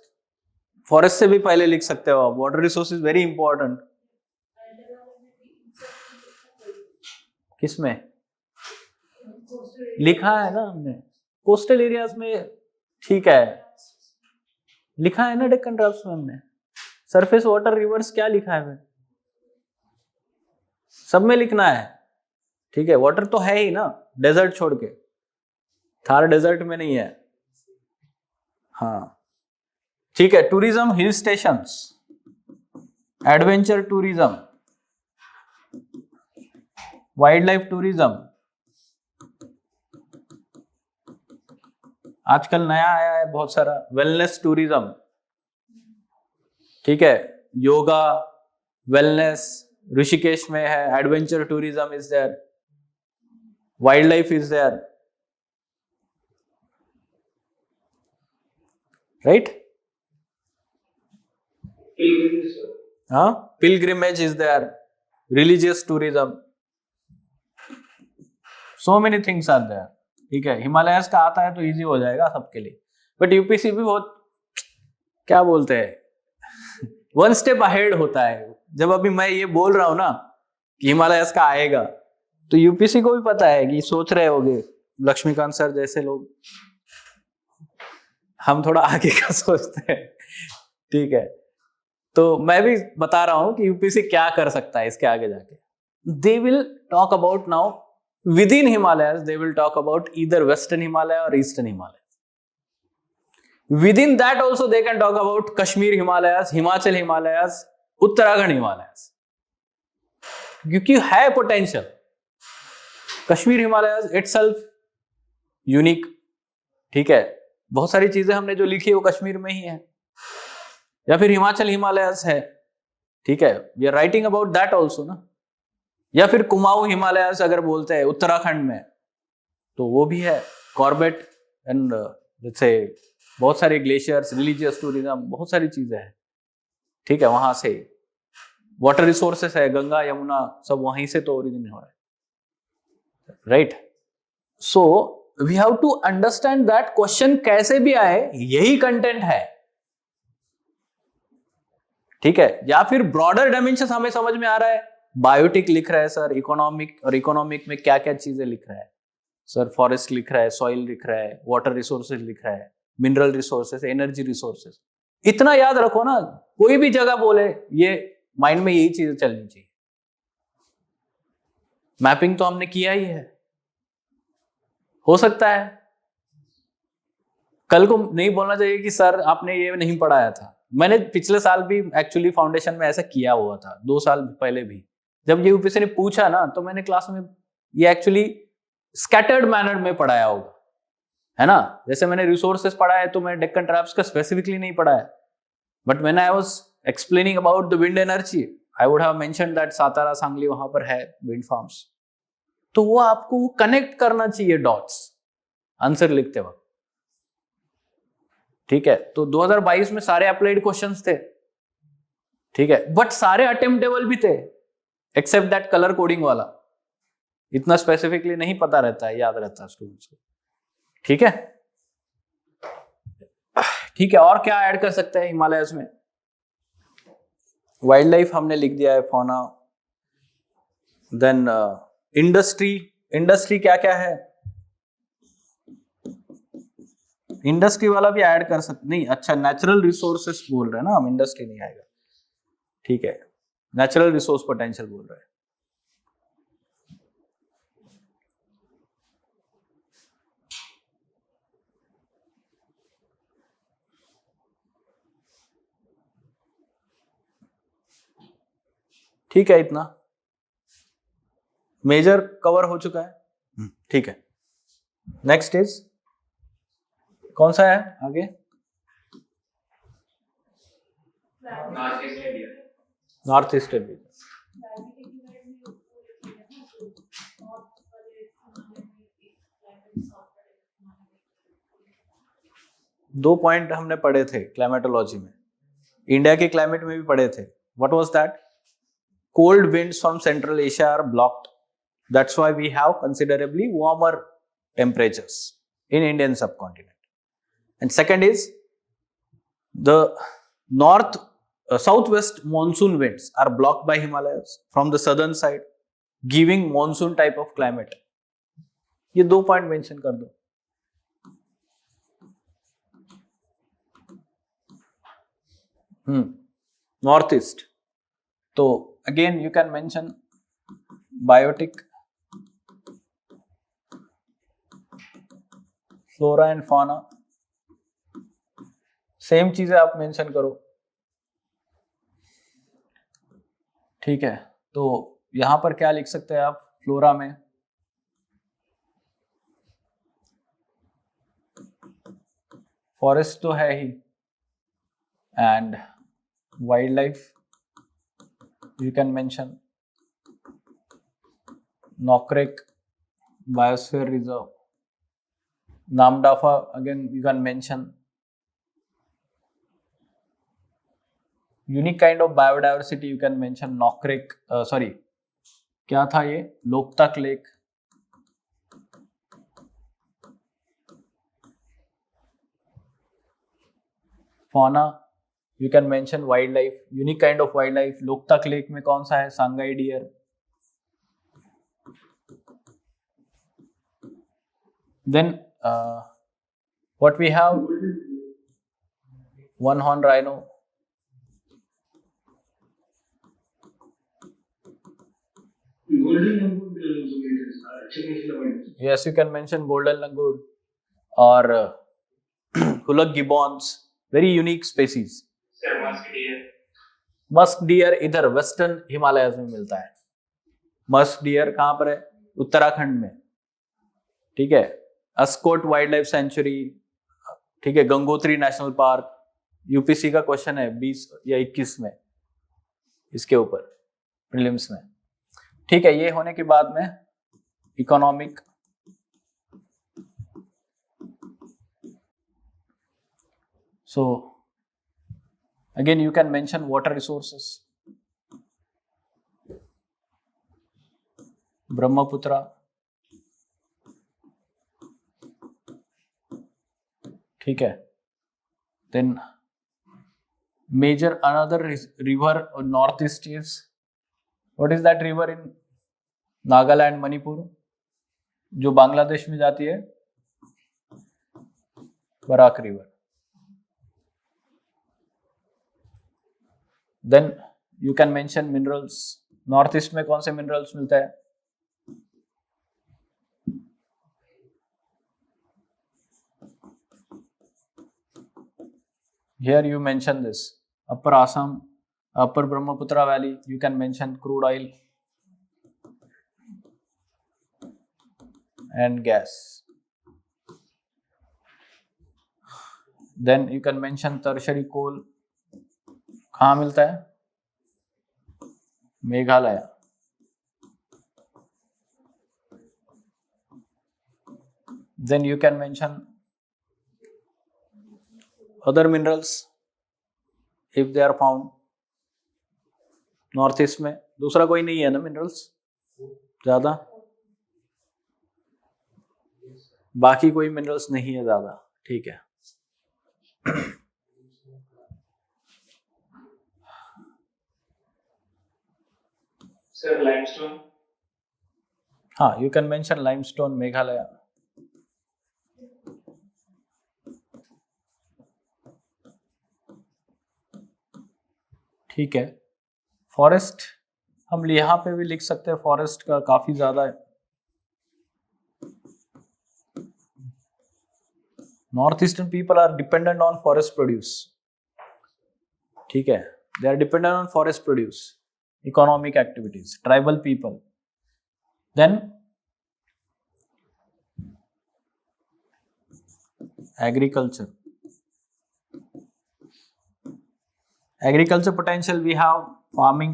फॉरेस्ट से भी पहले लिख सकते हो आप. Water resource is very important. किसमें लिखा है ना हमने, कोस्टल एरियाज में. ठीक है, लिखा है ना डेक्कन ट्रैप्स में हमने. सरफेस वाटर रिवर्स क्या लिखा है, सब में लिखना है. ठीक है, वाटर तो है ही ना, डेजर्ट छोड़ के. थार डेजर्ट में नहीं है. हाँ ठीक है, tourism, hill stations, adventure tourism, wild life tourism. आजकल नया आया है बहुत सारा, वेलनेस टूरिज्म. ठीक है, योगा, वेलनेस, ऋषिकेश में है. Adventure tourism is there, wildlife is there. Right, Pilgrimage, sir. हाँ, pilgrimage is there, religious tourism, so many things are there. ठीक है, हिमालयस का आता है तो इजी हो जाएगा सबके लिए. बट यूपीसी भी बहुत क्या बोलते हैं, वन स्टेप अहेड होता है. जब अभी मैं ये बोल रहा हूं ना कि हिमालयस का आएगा, तो यूपीसी को भी पता है कि सोच रहे होंगे लक्ष्मीकांत सर जैसे लोग, हम थोड़ा आगे का सोचते हैं. ठीक है, तो मैं भी बता रहा हूं कि यूपीसी क्या कर सकता है इसके आगे जाके. दे will talk about now within Himalayas, they will talk about either Western Himalaya or Eastern Himalayas. Within that also they can talk about Kashmir Himalayas, Himachal Himalayas, Uttarakhand Himalayas. क्योंकि है potential. Kashmir Himalayas itself unique, ठीक है, बहुत सारी चीजें हमने जो लिखी है वो कश्मीर में ही है, या फिर हिमाचल हिमालयस है, ठीक है, we are writing about that also ना, या फिर कुमाऊं हिमालयस अगर बोलते हैं उत्तराखंड में तो वो भी है, कॉर्बेट एंड जैसे बहुत सारे ग्लेशियर्स, रिलीजियस टूरिज्म, बहुत सारी चीजें हैं, ठीक है, वहां से वाटर रिसोर्सेस है, गंगा यमुना सब वहीं से तो ओरिजिन हो रहा है, right. So we have to understand that question कैसे भी आए यही कंटेंट है, ठीक है, या फिर ब्रॉडर डायमेंशन हमें समझ में आ रहा है, बायोटिक लिख रहा है सर, इकोनॉमिक, और इकोनॉमिक में क्या क्या चीजें लिख रहा है सर, फॉरेस्ट लिख रहा है, सॉइल लिख रहा है, वाटर रिसोर्सेज लिख रहा है, मिनरल रिसोर्सेज, एनर्जी रिसोर्सेज, इतना याद रखो ना, कोई भी जगह बोले ये माइंड में यही चीजें चलनी चाहिए। मैपिंग तो हमने किया ही है, हो सकता है कल को नहीं बोलना चाहिए कि सर आपने ये नहीं पढ़ाया था। मैंने पिछले साल भी एक्चुअली फाउंडेशन में ऐसा किया हुआ था, 2 साल पहले भी, जब ये यूपीएससी ने पूछा ना तो मैंने क्लास में ये एक्चुअली स्कैटर्ड मैनर में पढ़ाया होगा, है ना, जैसे मैंने रिसोर्सेस पढ़ा है तो मैं डेक्कन ट्रैप्स का स्पेसिफिकली नहीं पढ़ा है, but when I was explaining about the wind energy I would have mentioned that Satara Sangli वहां पर है विंड फार्म्स, तो वो आपको कनेक्ट करना चाहिए डॉट्स आंसर लिखते वक्त, ठीक है। तो 2022 में सारे अप्लाइड क्वेश्चंस थे, ठीक है, बट सारे अटेम्प्टेबल भी थे एक्सेप्ट दैट कलर कोडिंग वाला, इतना स्पेसिफिकली नहीं पता रहता है, याद रहता है स्टूडेंट्स को, ठीक है, ठीक है। और क्या ऐड कर सकते हैं हिमालयस में? वाइल्ड लाइफ हमने लिख दिया है, फौना, देन इंडस्ट्री क्या क्या है, इंडस्ट्री वाला भी ऐड कर सकते, नहीं अच्छा नेचुरल रिसोर्सेस बोल रहे हैं ना हम, इंडस्ट्री नहीं आएगा, ठीक है, नेचुरल रिसोर्स पोटेंशियल बोल रहे हैं। ठीक है, इतना मेजर कवर हो चुका है, ठीक है। नेक्स्ट इज कौन सा है आगे? North east India. दो पॉइंट हमने पढ़े थे क्लाइमेटोलॉजी में, इंडिया के क्लाइमेट में भी पढ़े थे। What was that? Cold winds from Central Asia are blocked. That's why we have considerably warmer temperatures in Indian subcontinent. And second is the southwest monsoon winds are blocked by Himalayas from the southern side, giving monsoon type of climate. ये 2 point mention कर दो। North east, तो again you can mention biotic, flora and fauna, same चीजें आप mention करो, ठीक है। तो यहां पर क्या लिख सकते हैं आप? फ्लोरा में फॉरेस्ट तो है ही, and wildlife you can mention Nokrek Biosphere Reserve, Namdapha again you can mention, unique kind of biodiversity you can mention Nokrek, sorry क्या था ये, Loktak lake, fauna you can mention wildlife, unique kind of wildlife, Loktak lake में कौन सा है? सांगाई dear, then what we have, one horn rhino, yes you can mention golden langur or Hulak gibbons, very unique species. Musk deer इधर western Himalayas में मिलता है। Musk deer कहां पर है? उत्तराखंड में, ठीक है, अस्कोट वाइल्ड लाइफ सेंचुरी, ठीक है, गंगोत्री नेशनल पार्क, यूपीसी का क्वेश्चन है 20 या 21 में इसके ऊपर प्रीलिम्स में, ठीक है। ये होने के बाद में economic, so again you can mention water resources, Brahmaputra, ठीक है। Then major another river north east is, what is that river in Nagaland Manipur जो बांग्लादेश में जाती है? Barak river. Then you can mention minerals, north east में कौन से मिनरल्स मिलते हैं? Here you mention this, upper Assam, upper Brahmaputra valley, you can mention crude oil and gas. Then you can mention tertiary coal, कहाँ मिलता है? Meghalaya. Then you can mention other minerals if they are found north east में। दूसरा कोई नहीं है ना minerals ज्यादा, बाकी कोई मिनरल्स नहीं है ज्यादा, ठीक है। सर लाइमस्टोन, हाँ, you can mention limestone Meghalaya. ठीक है। फॉरेस्ट हम यहाँ पे भी लिख सकते हैं, फॉरेस्ट का काफी ज्यादा है। North eastern people are dependent on forest produce, ठीक है, they are dependent on forest produce, economic activities, tribal people. Then agriculture, agriculture potential we have farming,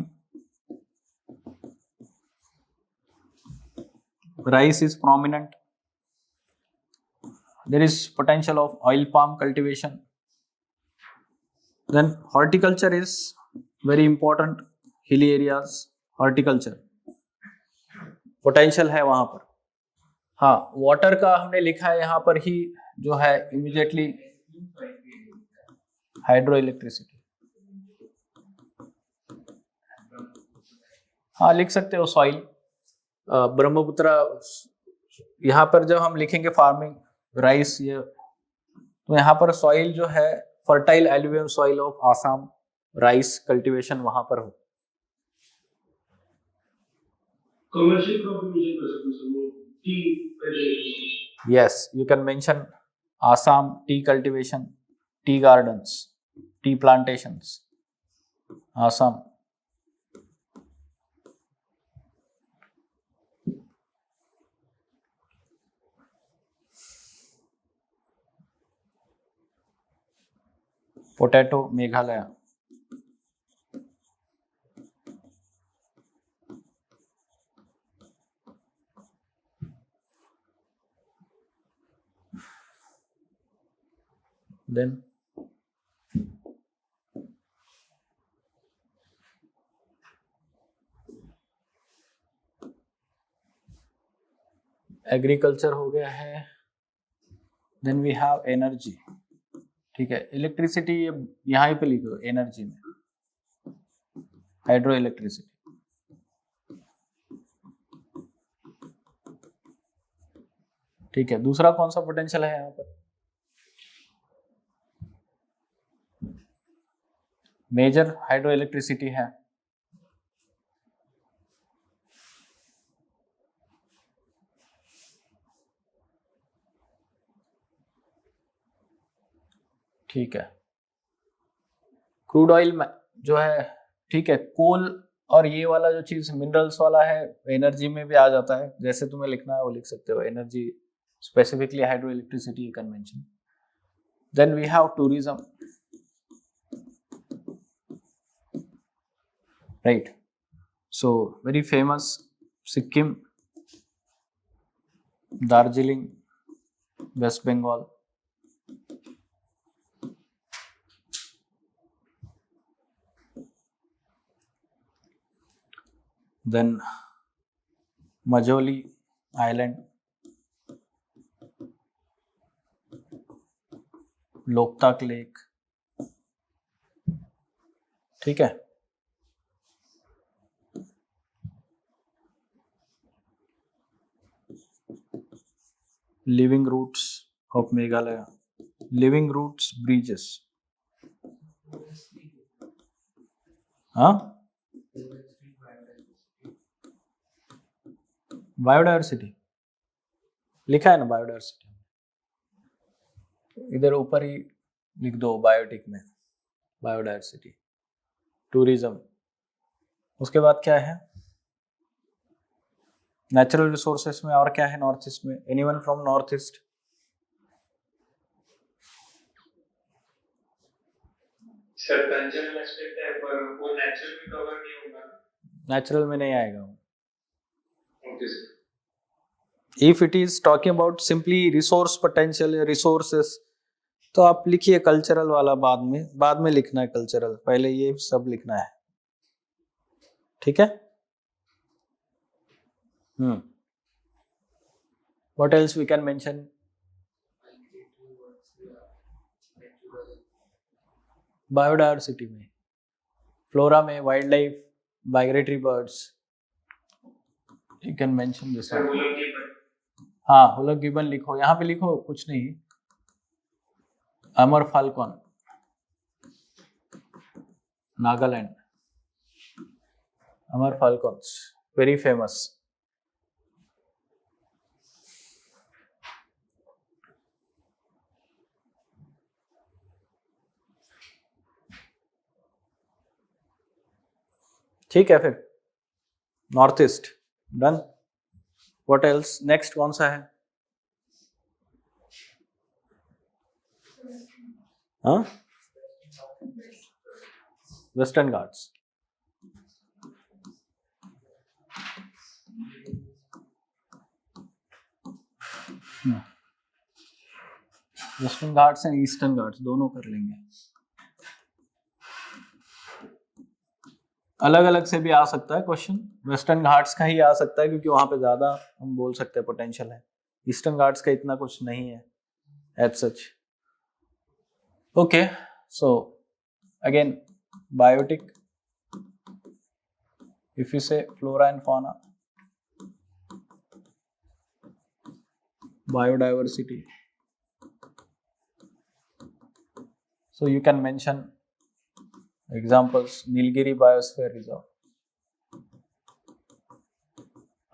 rice is prominent, there is potential of oil palm cultivation. Then horticulture is very important, hilly areas, horticulture potential है वहां पर। हाँ, water का हमने लिखा है यहाँ पर ही जो है इमीडिएटली हाइड्रो इलेक्ट्रिसिटी, हाँ लिख सकते हो सॉइल, ब्रह्मपुत्र। यहाँ पर जब हम लिखेंगे फार्मिंग राइस ये, तो यहाँ पर सॉइल जो है fertile alluvial soil of Assam, rice cultivation वहां पर हो। कमर्शियल क्रॉप मेंशन कर सकते हैं सर, वो tea cultivation. Yes, you can mention Assam tea cultivation, tea gardens, tea plantations, Assam. Potato Meghalaya. Then agriculture हो गया है। देन वी हैव एनर्जी, ठीक है, इलेक्ट्रिसिटी यहाँ पे लिखो एनर्जी में, हाइड्रो इलेक्ट्रिसिटी। ठीक है, दूसरा कौन सा पोटेंशियल है यहाँ पर? मेजर हाइड्रो इलेक्ट्रिसिटी है। ठीक है, क्रूड ऑयल जो है, ठीक है, कोल और ये वाला जो चीज मिनरल्स वाला है एनर्जी में भी आ जाता है, जैसे तुम्हें लिखना है वो लिख सकते हो, energy specifically hydro electricity convention. Then we have tourism, right. So very famous Sikkim, Darjeeling, West Bengal. Then Majoli Island, Loktak lake. ठीक है. Living roots of Meghalaya, living roots bridges. हाँ, बायोडायवर्सिटी लिखा है ना, बायोडायवर्सिटी इधर ऊपर ही लिख दो, बायोटिक में बायोडायवर्सिटी. टूरिज्म, उसके बाद क्या है, नेचुरल रिसोर्सेस में, और क्या है नॉर्थ ईस्ट में, anyone from north east? Sir cultural aspect है पर वो नेचुरल में कवर नहीं होगा. नेचुरल में नहीं आएगा. Okay sir. If it is talking about simply resource potential या रिसोर्सेस, तो आप लिखिए कल्चरल वाला बाद में लिखना है कल्चरल, पहले ये सब लिखना है. ठीक है. What else we can mention? Biodiversity में, फ्लोरा में, wildlife, migratory birds, you can mention this. हाँ, हुलक गिबन लिखो, यहाँ पे लिखो, कुछ नहीं. Amur falcon, Nagaland. Amur falcons very famous. ठीक है. फिर north east done. What else? Next कौन सा है? हाँ, Western Ghats. Western Ghats and Eastern Ghats दोनों कर लेंगे. अलग अलग से भी आ सकता है क्वेश्चन. वेस्टर्न घाट्स का ही आ सकता है क्योंकि वहां पे ज्यादा हम बोल सकते हैं पोटेंशियल है. ईस्टर्न घाट्स का इतना कुछ नहीं है as such. Okay. So again biotic, if you say flora and fauna, biodiversity, so you can mention examples, Nilgiri biosphere reserve.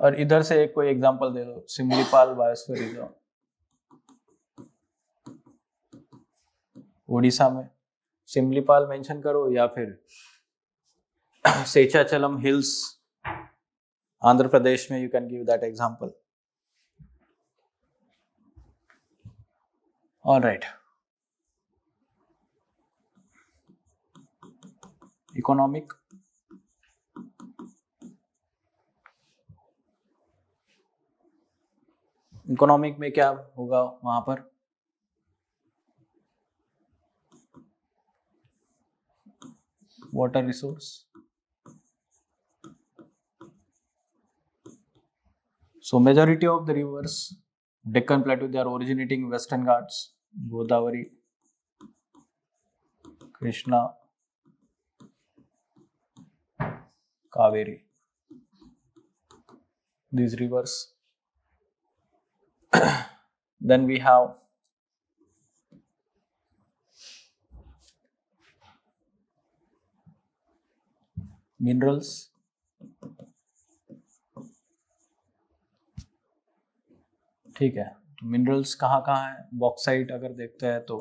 और इधर से एक कोई एग्जांपल दे दो, सिमलीपाल बायोस्फीयर रिजर्व उड़ीसा में. सिमलीपाल मेंशन करो, या फिर सेचाचलम हिल्स आंध्र प्रदेश में, you can give that example. Alright. Economic, economic में क्या होगा वहां पर? Water resource. So majority of the rivers, Deccan Plateau, they are originating Western Ghats, Godavari, Krishna, Kaveri. These rivers. Then we have minerals. ठीक है. तो minerals कहाँ कहाँ है? बॉक्साइट अगर देखते हैं तो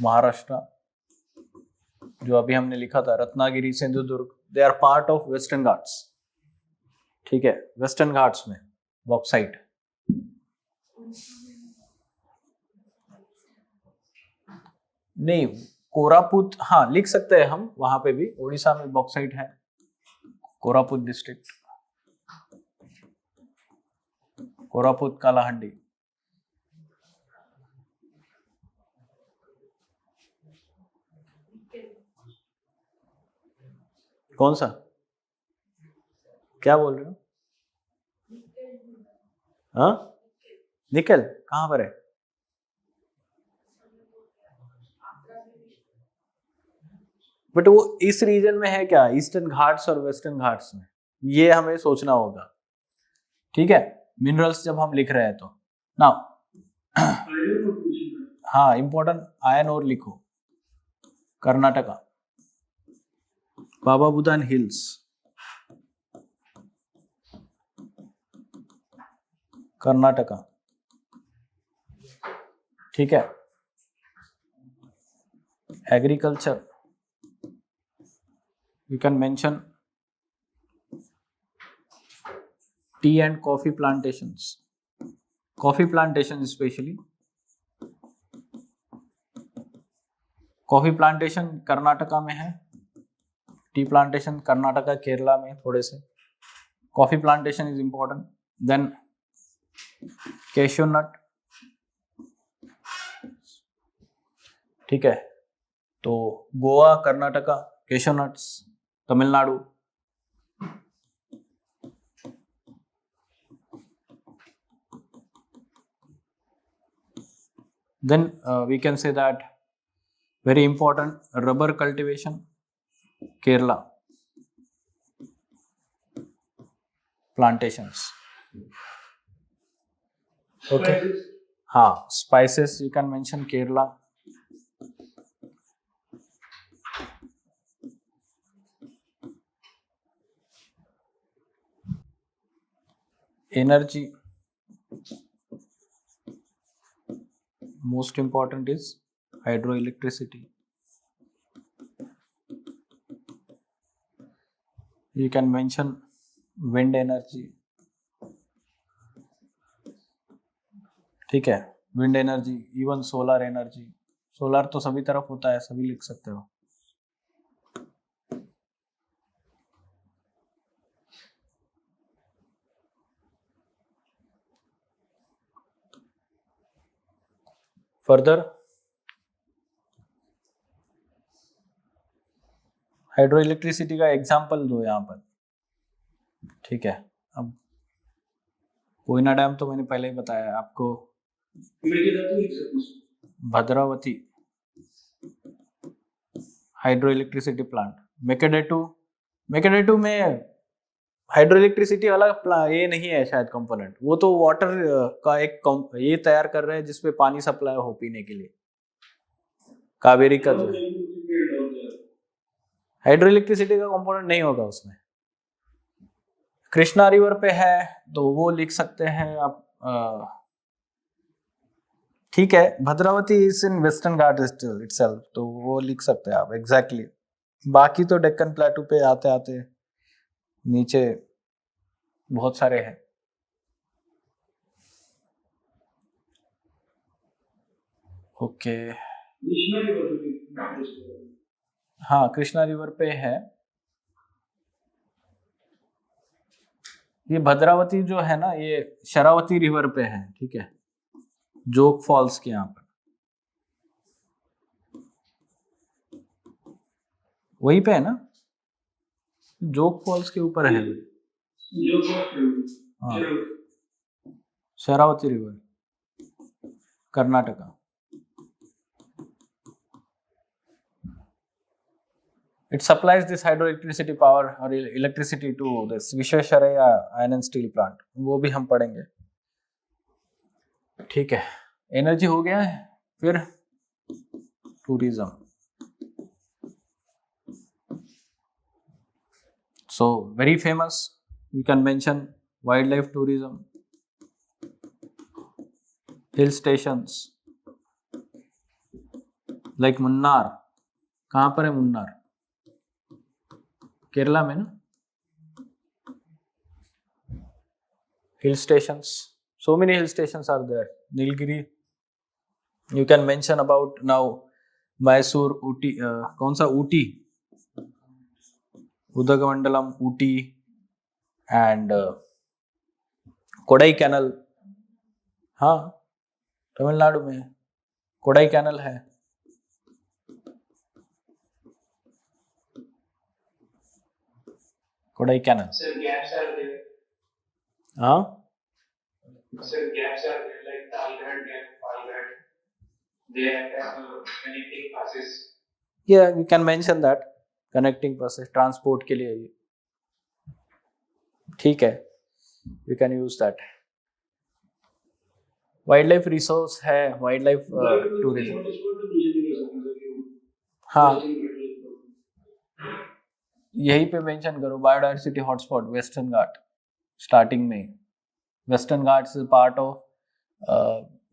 महाराष्ट्र, जो अभी हमने लिखा था Ratnagiri Sindhudurg, they are part of Western Ghats. ठीक है, वेस्टर्न घाट्स में बॉक्साइट। नहीं, कोरापुट हाँ लिख सकते हैं हम, वहां पे भी उड़ीसा में बॉक्साइट है, कोरापुट डिस्ट्रिक्ट, कोरापुट कालाहांडी। कौन सा, क्या बोल रहे हो? हाँ, निकल कहाँ पर है? बट वो इस रीजन में है क्या, ईस्टर्न घाट्स और वेस्टर्न घाट्स में? ये हमें सोचना होगा। ठीक है, मिनरल्स जब हम लिख रहे हैं तो ना, आयरन और पूछना। हाँ इंपॉर्टेंट आयन और लिखो। कर्नाटका, बाबा बुदान हिल्स, कर्नाटका। ठीक है, agriculture you can mention tea and coffee plantations, coffee plantations especially, coffee plantation Karnataka में है, टी प्लांटेशन कर्नाटका केरला में थोड़े से, coffee plantation is important. Then cashew nut. ठीक है, तो Goa Karnataka, cashew nuts Tamil Nadu. Then we can say that very important rubber cultivation, Kerala, plantations. Okay. हाँ, spices you can mention Kerala. Energy, most important is hydroelectricity. You can mention wind energy. ठीक है, wind energy, even solar energy. Solar तो सभी तरफ होता है, सभी लिख सकते हो। फर्दर हाइड्रो इलेक्ट्रिसिटी का एग्जाम्पल दो यहाँ पर। ठीक है, अब कोयना डैम तो मैंने पहले ही बताया आपको, भद्रावती हाइड्रो इलेक्ट्रिसिटी प्लांट, मेकेडेटू में हाइड्रो इलेक्ट्रिसिटी वाला ये नहीं है शायद कंपोनेंट, वो तो वाटर का एक ये तैयार कर रहे हैं जिसपे पानी सप्लाई हो पीने के लिए, कावेरी का जो हाइड्रो इलेक्ट्रिसिटी का कंपोनेंट नहीं होगा उसमें। कृष्णा रिवर पे है तो वो लिख सकते हैं आप। ठीक है, Bhadravati is in western Ghat itself, तो वो लिख सकते हैं आप एग्जैक्टली। बाकी तो डेक्कन प्लेटू पे आते आते नीचे बहुत सारे हैं। ओके, हाँ कृष्णा रिवर पे है। ये भद्रावती जो है ना, ये शरावती रिवर पे है। ठीक है, जोग फॉल्स के यहाँ पर, वहीं पे है ना, जोग फॉल्स के ऊपर है। हाँ, Sharavati river, Karnataka. It supplies this hydroelectricity power or electricity to this Visvesvaraya iron and steel plant, वो भी हम पढ़ेंगे। ठीक है, एनर्जी हो गया है। फिर tourism, so very famous, you can mention wildlife tourism, hill stations like Munnar, कहाँ पर है मुन्नार? केरला में ना? Hill stations, so many hill stations are there. Nilgiri, you can mention about now Mysore, Ooty, कौन सा ऊटी, उदगमंडलम, ऊटी एंड कोडाई कैनल. हाँ, तमिलनाडु में Kodaikanal है. Kodaikanal. Sir, gaps are there. हाँ, Sir, gaps are there like Talghat Gap, Palghat. They have connecting passes. yeah, you can mention that connecting passes transport के लिए ये ठीक है, you can use that. Wild resource है, wild life tourism. हाँ, यहीं पे मेंशन करो बायोडायवर्सिटी हॉटस्पॉट वेस्टर्न घाट. स्टार्टिंग में western Ghats is part of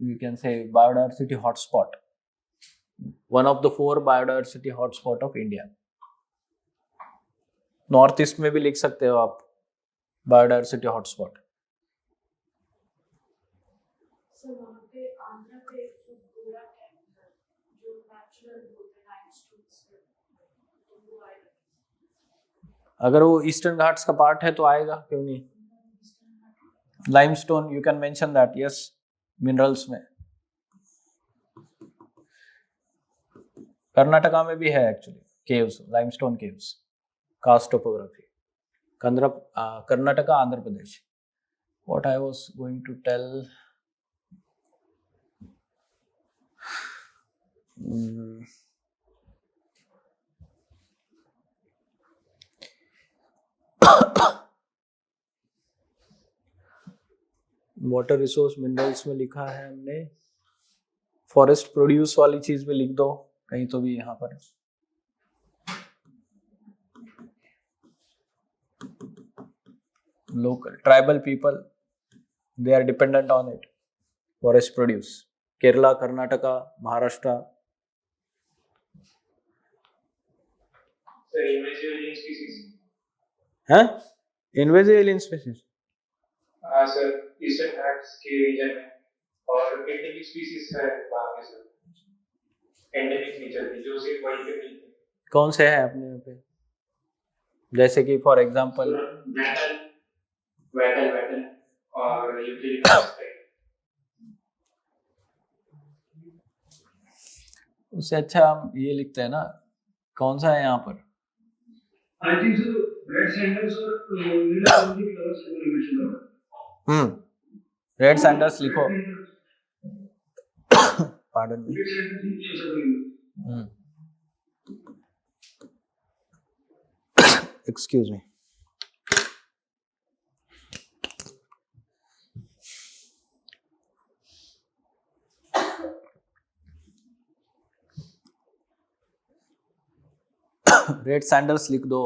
you can say biodiversity hotspot, one of the 4 biodiversity hotspot of India. North east में भी लिख सकते हो आप बायोडायवर्सिटी हॉटस्पॉट. सर वहाँ पे आंध्र पे पूरा कैंप है जो नेचुरल बोलते हैं लाइमस्टोन से, तो वो आएगा. अगर वो ईस्टर्न घाट्स का पार्ट है तो आएगा, क्यों नहीं. Limestone you can mention that, yes, minerals में. कर्नाटका में भी है actually caves, limestone caves, karst topography. Karnataka, Andhra Pradesh. What I was going to tell, water resource minerals में लिखा है हमने. फॉरेस्ट प्रोड्यूस वाली चीज में लिख दो कहीं तो भी यहाँ पर. Local tribal people, they are dependent on it. Forest produce Kerala, Karnataka, Maharashtra. Sir, invasive alien species. हैं invasive alien species. Sir, Eastern Ghats के region में और endemic species है वहाँ पे sir. Endemic nature की जो सिर्फ वहीं पे मिलती है. कौन से हैं अपने यहाँ पे, जैसे कि फॉर एग्जांपल Wattle और यूकेलिप्टस टाइप. उससे अच्छा हम ये लिखते हैं ना, कौन सा है यहाँ पर. I think so. Red sandals और नीला रंग की कलर से रिलेशन कर. रेड सैंडल्स लिखो. Pardon me. Red sandals ही अच्छा लगेगा. Excuse me. रेड सैंडल्स लिख दो.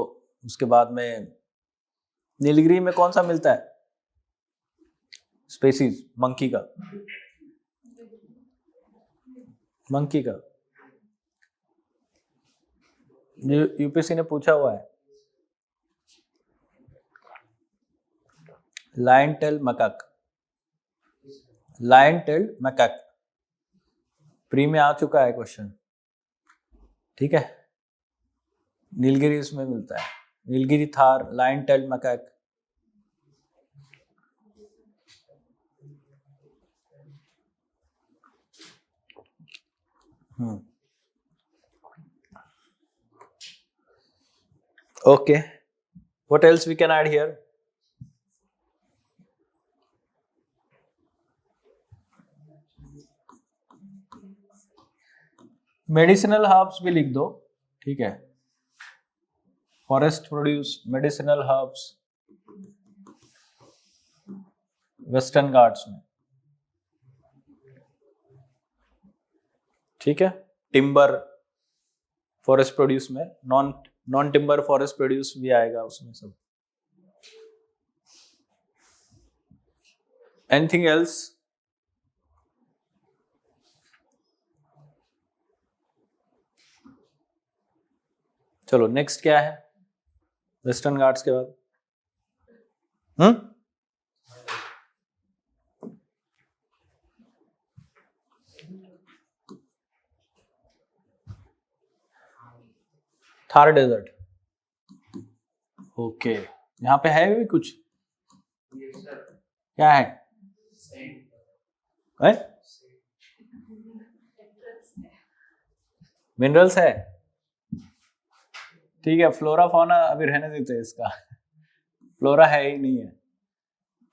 उसके बाद में नीलगिरी में कौन सा मिलता है स्पेसीज, मंकी का. मंकी का यूपीएससी ने पूछा हुआ है. Lion tail macaque, lion tail macaque pre में आ चुका है क्वेश्चन. ठीक है, नीलगिरी इसमें मिलता है. Nilgiri tahr, lion tail macaque. Okay, what else we can add here? Medicinal herbs भी लिख दो. ठीक है, forest produce medicinal herbs Western Ghats में. ठीक है, टिम्बर फॉरेस्ट प्रोड्यूस में, नॉन टिम्बर फॉरेस्ट प्रोड्यूस भी आएगा उसमें सब. Anything else? चलो नेक्स्ट क्या है वेस्टर्न घाट्स के बाद? हम्म, थार डेजर्ट। ओके, यहाँ पे है भी कुछ? क्या है? मिनरल्स है? ठीक है, फ्लोरा फौना अभी रहने देते हैं इसका। फ्लोरा है ही नहीं है।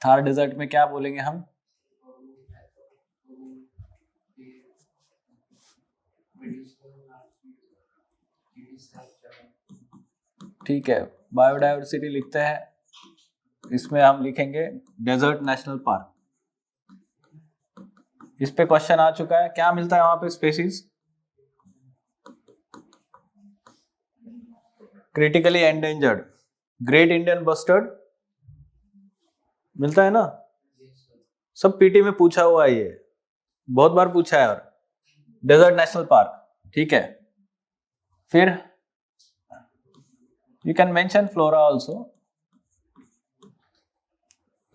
थार डेजर्ट में क्या बोलेंगे हम? ठीक है, बायोडायवर्सिटी लिखते हैं, इसमें हम लिखेंगे डेजर्ट नेशनल पार्क। इस पे क्वेश्चन आ चुका है, क्या मिलता है वहां पे species? Critically endangered great Indian bustard मिलता है ना? सब पीटी में पूछा हुआ है, ये बहुत बार पूछा है। और डेजर्ट नेशनल पार्क, ठीक है। फिर you can mention flora also,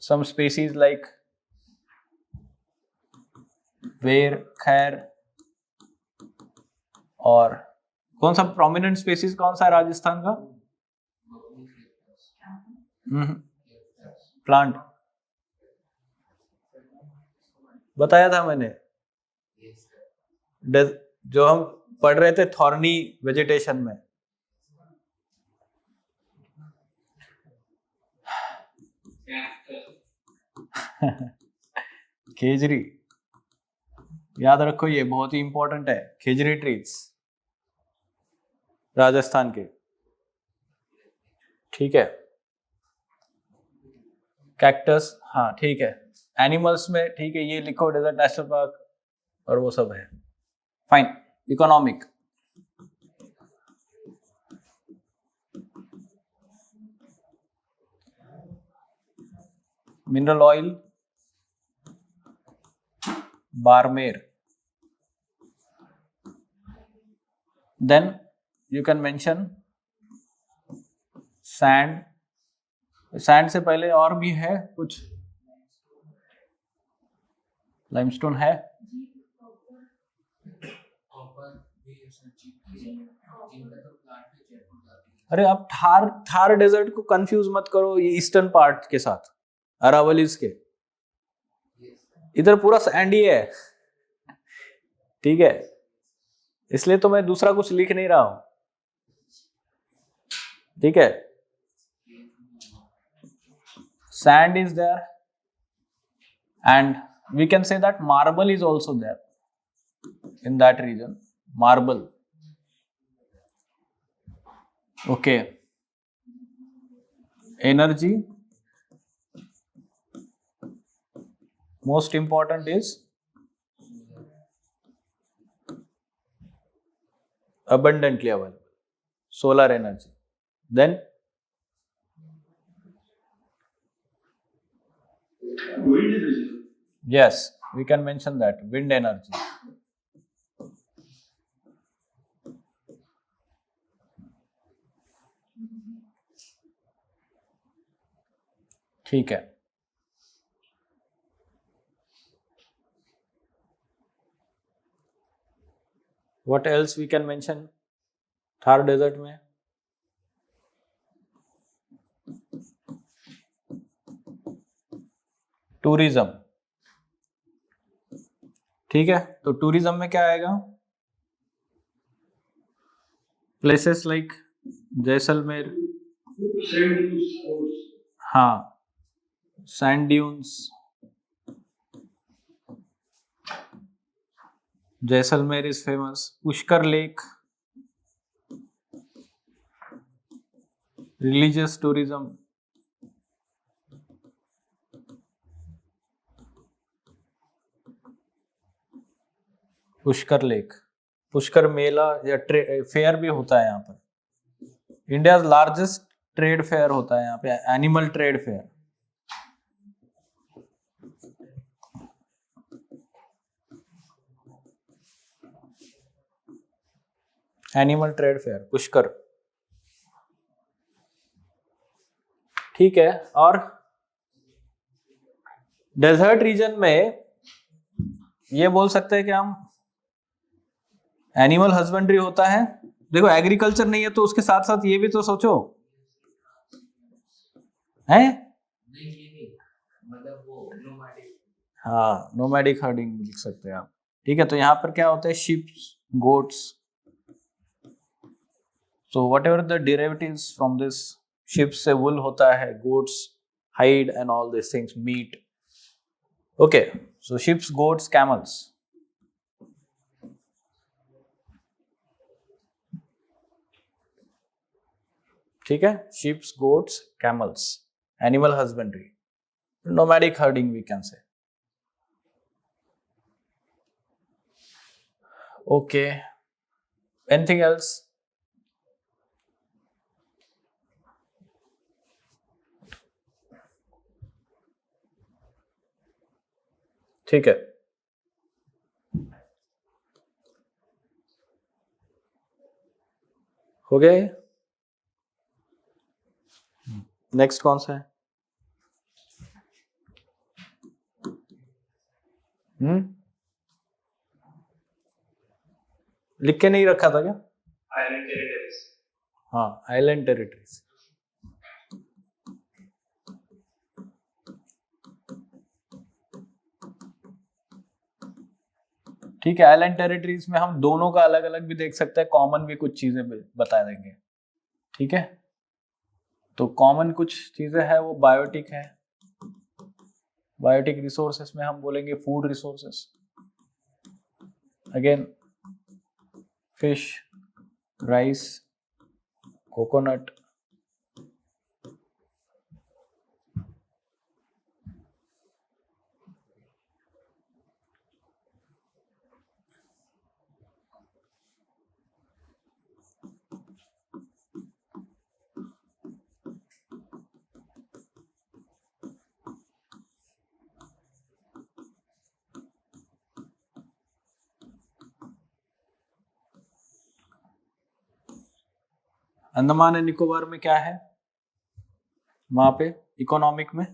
some species like ber, khair, और कौन सा प्रोमिनेंट स्पीसीज कौन सा है राजस्थान का? प्लांट बताया था मैंने, जो हम पढ़ रहे थे थॉर्नी वेजिटेशन में। खेजरी, याद रखो ये बहुत ही इंपॉर्टेंट है। खेजरी ट्रीज राजस्थान के, ठीक है। कैक्टस, हाँ ठीक है। एनिमल्स में ठीक है, ये लिखो डेजर्ट नेशनल पार्क और वो सब है। Fine. Economic, mineral oil, Barmer. Then you can mention sand. Sand से पहले और भी है कुछ? लाइमस्टोन है? अरे आप थार डेजर्ट को कंफ्यूज मत करो ये ईस्टर्न पार्ट के साथ, अरावलीज के। इधर पूरा सैंड ही है, ठीक है, इसलिए तो मैं दूसरा कुछ लिख नहीं रहा हूं, ठीक है। Sand is there and we can say that marble is also there in that region, marble. Okay, energy, most important is abundantly available, solar energy. Then wind energy. yes, we can mention that wind energy. ठीक है। What else we can mention Thar desert में? Tourism, ठीक है। तो tourism में क्या आएगा? Places like Jaisalmer, Sand dunes, sports. हाँ, sand dunes, Jaisalmer is famous. Pushkar lake, religious tourism, Pushkar lake, Pushkar मेला या फेयर भी होता है यहाँ पर। इंडिया लार्जेस्ट ट्रेड फेयर होता है यहाँ पे, animal trade fair. Animal trade fair Pushkar. ठीक है, और डेजर्ट रीजन में ये बोल सकते हैं कि हम एनिमल हस्बेंड्री होता है। देखो एग्रीकल्चर नहीं है तो उसके साथ साथ ये भी तो सोचो है। नहीं ये नहीं, मतलब वो नोमैडिक। हाँ, नोमैडिक हर्डिंग लिख सकते हैं आप। ठीक है, तो यहाँ पर क्या होता है, sheeps, goats, so whatever the derivatives from this, sheeps से वुल होता है, goats hide and all this things, meat. Okay, so sheeps, goats, camels. ठीक है, sheeps, goats, camels, animal husbandry, nomadic herding we can say. Okay, anything else? ठीक है, हो गया ये। नेक्स्ट कौन सा है? लिख के नहीं रखा था क्या? Island territories. हाँ, आइलैंड टेरिटरीज। ठीक है, आइलैंड टेरिटरीज में हम दोनों का अलग अलग भी देख सकते हैं, कॉमन भी कुछ चीजें बता देंगे। ठीक है, तो कॉमन कुछ चीजें है वो बायोटिक है। बायोटिक रिसोर्सेस में हम बोलेंगे food resources, again fish, rice, coconut, Andaman and Nicobar में क्या है वहां पे इकोनॉमिक में?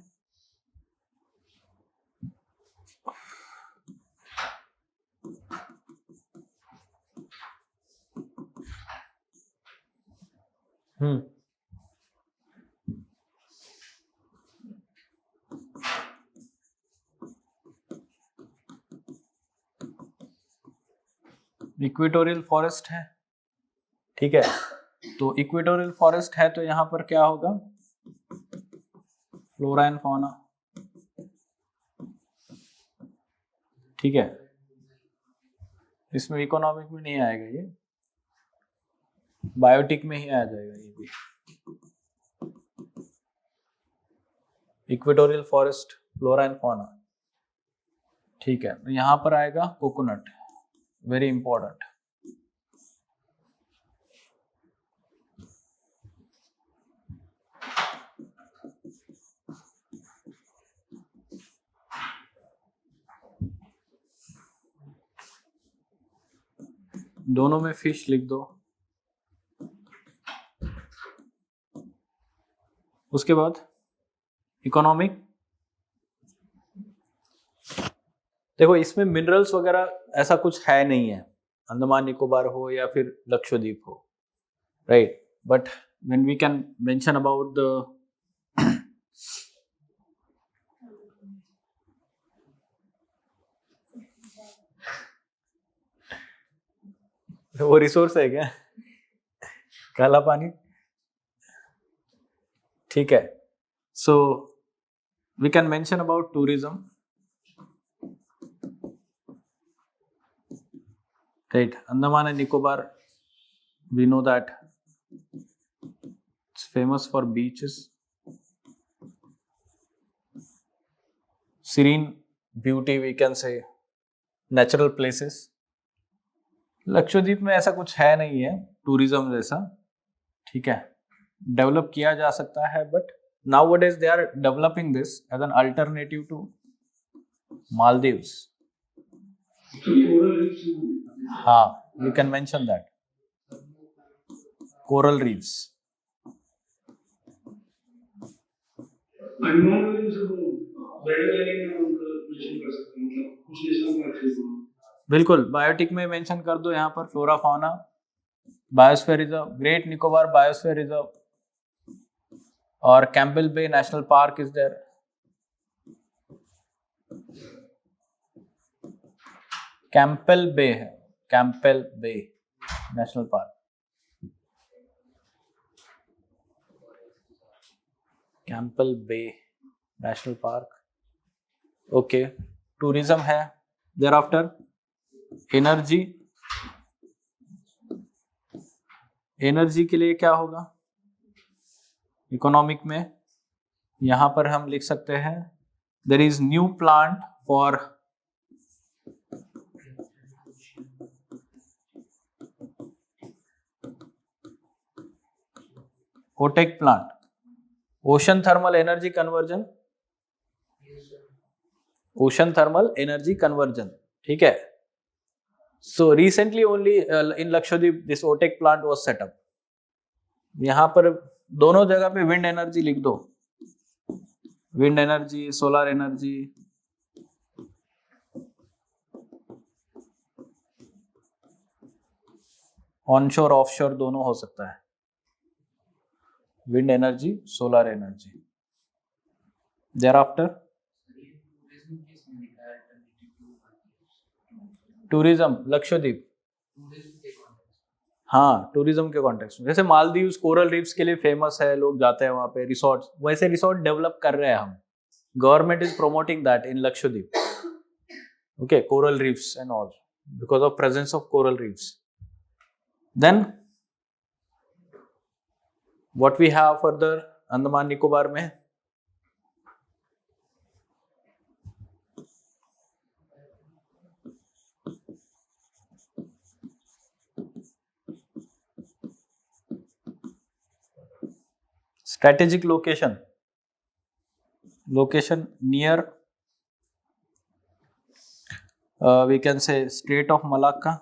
इक्वेटोरियल फॉरेस्ट है। ठीक है, तो इक्वेटोरियल फॉरेस्ट है तो यहां पर क्या होगा, फ्लोरा एंड फौना। ठीक है, इसमें इकोनॉमिक में नहीं आएगा, ये बायोटिक में ही आ जाएगा ये भी। Equatorial forest, flora and fauna. ठीक है, तो यहां पर आएगा कोकोनट, वेरी इंपॉर्टेंट। दोनों में फिश लिख दो। उसके बाद इकोनॉमिक, देखो इसमें मिनरल्स वगैरह ऐसा कुछ है नहीं है, अंडमान निकोबार हो या फिर लक्षद्वीप हो, right, but when we can mention about the वो रिसोर्स है क्या काला पानी? ठीक है, so we can mention about tourism, right? Andaman and Nicobar, we know that it's famous for beaches, serene beauty, we can say, natural places. Lakshadweep में ऐसा कुछ है नहीं है टूरिज्म जैसा। ठीक है, डेवलप किया जा सकता है, but nowadays they are developing this as an alternative to Maldives. So coral reefs, हाँ, you can mention that. Coral reefs. अनुमान में जैसे वो ब्रेड लाइन में उनका मेंशन कर सकते हैं, मतलब कुछ नेशनल पार्क है। बिल्कुल, बायोटिक में मेंशन कर दो यहाँ पर flora fauna, biosphere reserve, great Nicobar biosphere reserve, और Campbell Bay national park is there. Campbell Bay है, Campbell Bay national park, Campbell Bay national park. Okay, tourism है। देयर आफ्टर एनर्जी, एनर्जी के लिए क्या होगा इकोनॉमिक में? यहां पर हम लिख सकते हैं there is new plant for OTEC plant, ocean thermal energy conversion, ocean thermal energy conversion, ठीक है। So recently only in Lakshadweep this OTEC plant was set up. यहां पर दोनों जगह पे विंड एनर्जी लिख दो, wind energy, solar energy, onshore offshore दोनों हो सकता है, wind energy, solar energy. There after tourism किसमें लिखा है 22 टूरिज्म लक्षद्वीप, टूरिज्म के कॉन्टेक्स्ट हाँ टूरिज्म के कॉन्टेक्स्ट में। जैसे मालदीव्स कोरल रीफ्स के लिए फेमस है, लोग जाते हैं वहां पे, रिसोर्ट, वैसे रिसोर्ट डेवलप कर रहे हैं हम, government is promoting that in Lakshadweep, okay, coral reefs and all, because of presence of coral reefs. Then what we have further Andaman Nicobar में, strategic location, location near we can say Strait of Malacca,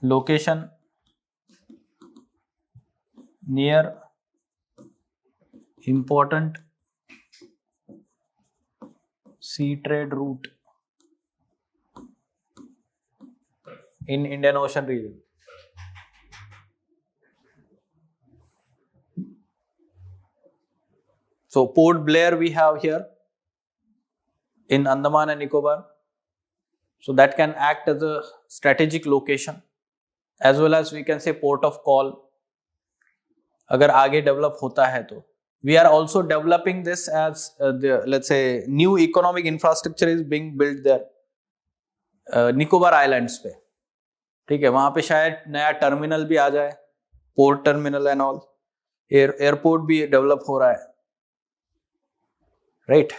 location near important sea trade route in Indian Ocean region. So Port Blair we have here in Andaman and Nicobar. So that can act as a strategic location, as well as we can say port of call. अगर आगे develop होता है तो we are also developing this as let's say new economic infrastructure is being built there Nicobar islands पे, ठीक है। वहां पे शायद नया टर्मिनल भी आ जाए, port terminal and all, airport भी डेवलप हो रहा है, राइट।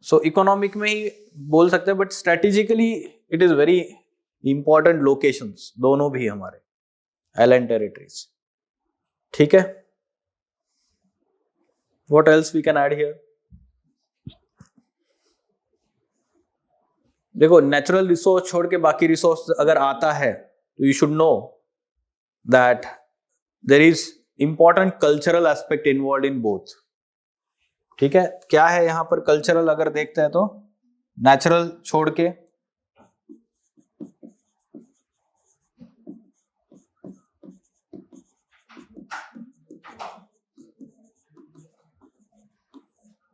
सो इकोनॉमिक में ही बोल सकते हैं, but strategically it is very important locations, दोनों भी हमारे आइलैंड टेरिटरीज, ठीक है। What else we can add here? देखो, नेचुरल रिसोर्स छोड़ के बाकी रिसोर्स अगर आता है तो you should know that there is important cultural aspect involve in both, ठीक है। क्या है यहां पर कल्चरल, अगर देखते हैं तो नेचुरल छोड़ के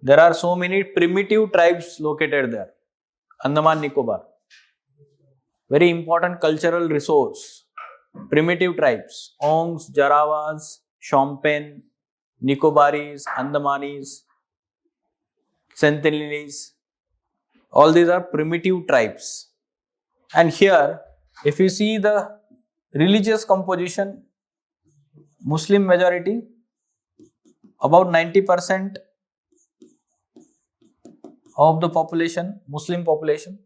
there are so many primitive tribes located there. Andaman Nicobar, very important cultural resource, primitive tribes, Ongs, Jarawas, Shompen, Nicobaris, Andamanis, Sentinelese, all these are primitive tribes. And here if you see the religious composition, Muslim majority, about 90% of the population, Muslim population.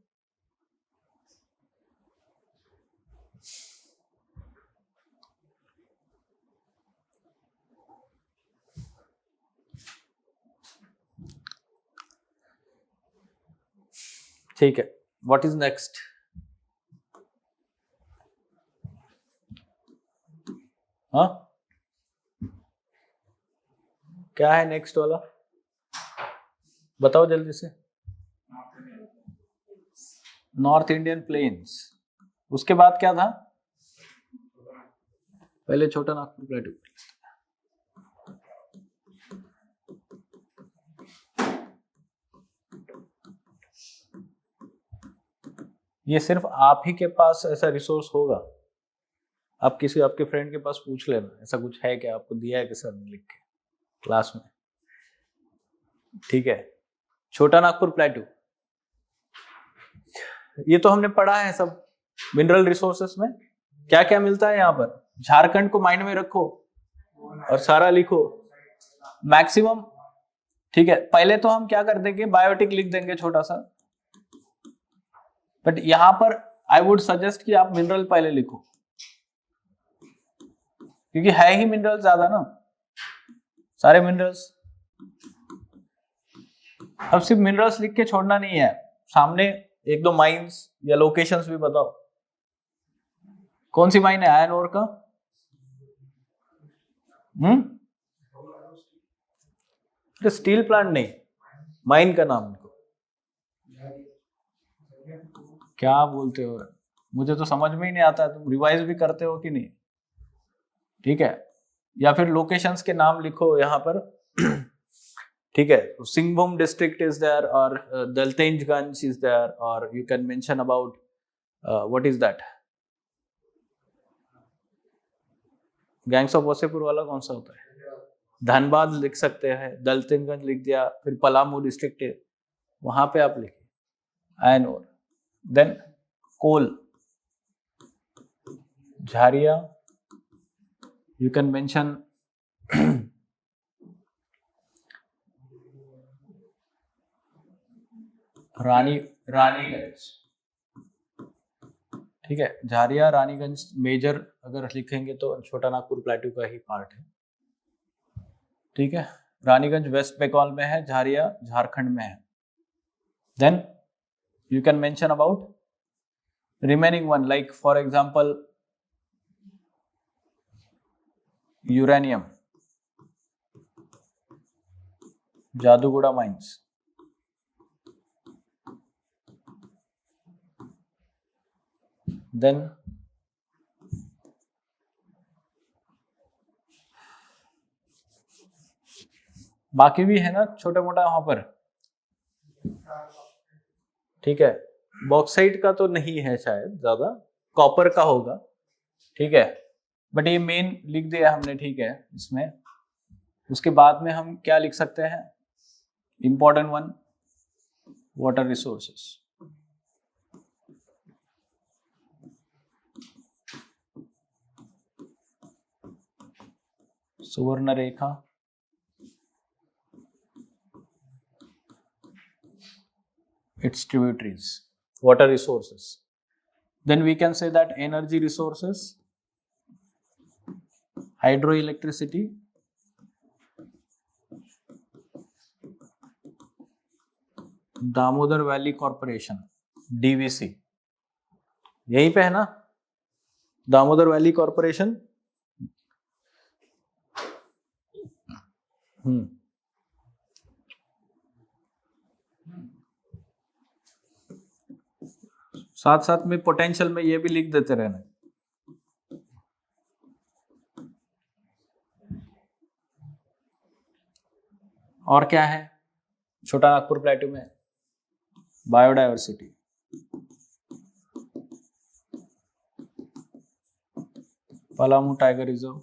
ठीक है, what is next? हाँ, क्या है next वाला, बताओ जल्दी से। North Indian planes, उसके बाद क्या था, पहले छोटा नागपुर प्लेटू। ये सिर्फ आप ही के पास ऐसा रिसोर्स होगा, आप किसी आपके फ्रेंड के पास पूछ लेना, ऐसा कुछ है क्या, आपको दिया है कि सर ने लिख के क्लास में। ठीक है, छोटा नागपुर प्लेटू, ये तो हमने पढ़ा है सब। मिनरल रिसोर्सेस में क्या क्या मिलता है यहाँ पर, झारखंड को माइंड में रखो और सारा लिखो मैक्सिमम। ठीक है, पहले तो हम क्या कर देंगे, बायोटिक लिख देंगे छोटा सा, बट यहां पर आई वुड सजेस्ट कि आप मिनरल पहले लिखो, क्योंकि है ही मिनरल ज्यादा ना, सारे मिनरल्स। अब सिर्फ मिनरल्स लिख के छोड़ना नहीं है, सामने एक दो माइंस या लोकेशंस भी बताओ। कौन सी माइन है आयरन ओर का? तो स्टील प्लांट नहीं, माइन का नाम इनको क्या बोलते हो, मुझे तो समझ में ही नहीं आता है, तुम रिवाइज भी करते हो कि नहीं? ठीक है, या फिर लोकेशंस के नाम लिखो यहाँ पर। ठीक है, सिंहभूम डिस्ट्रिक्ट इज देयर, और दलतेंजगंज इज देयर, और you can mention about what is that, gangs of Wasseypur वाला कौन सा होता है, धनबाद लिख सकते हैं, दलतेंजगंज लिख दिया, फिर पलामू डिस्ट्रिक्ट है वहां पे आप लिखिए iron ore. Then coal, Jharia, you can mention Raniganj. ठीक है, झारिया रानीगंज मेजर अगर लिखेंगे तो छोटा नागपुर प्लेटू का ही पार्ट है। ठीक है, रानीगंज वेस्ट बंगाल में है, झारिया झारखंड में है। Then you can mention about remaining one, like for example uranium, Jadugoda mines. Then बाकी भी है ना छोटा मोटा वहां पर। ठीक है, बॉक्साइट का तो नहीं है शायद ज्यादा, कॉपर का होगा। ठीक है, बट ये मेन लिख दिया हमने। ठीक है, इसमें उसके बाद में हम क्या लिख सकते हैं, इंपॉर्टेंट वन, वाटर रिसोर्सेस। सुवर्ण रेखा, its tributaries, water resources. Then we can say that energy resources, hydroelectricity, Damodar valley corporation, DVC, यहीं पे है ना दामोदर वैली कॉर्पोरेशन। साथ साथ में पोटेंशियल में ये भी लिख देते रहना। और क्या है छोटा नागपुर प्लेटू में, biodiversity, Palamu tiger reserve,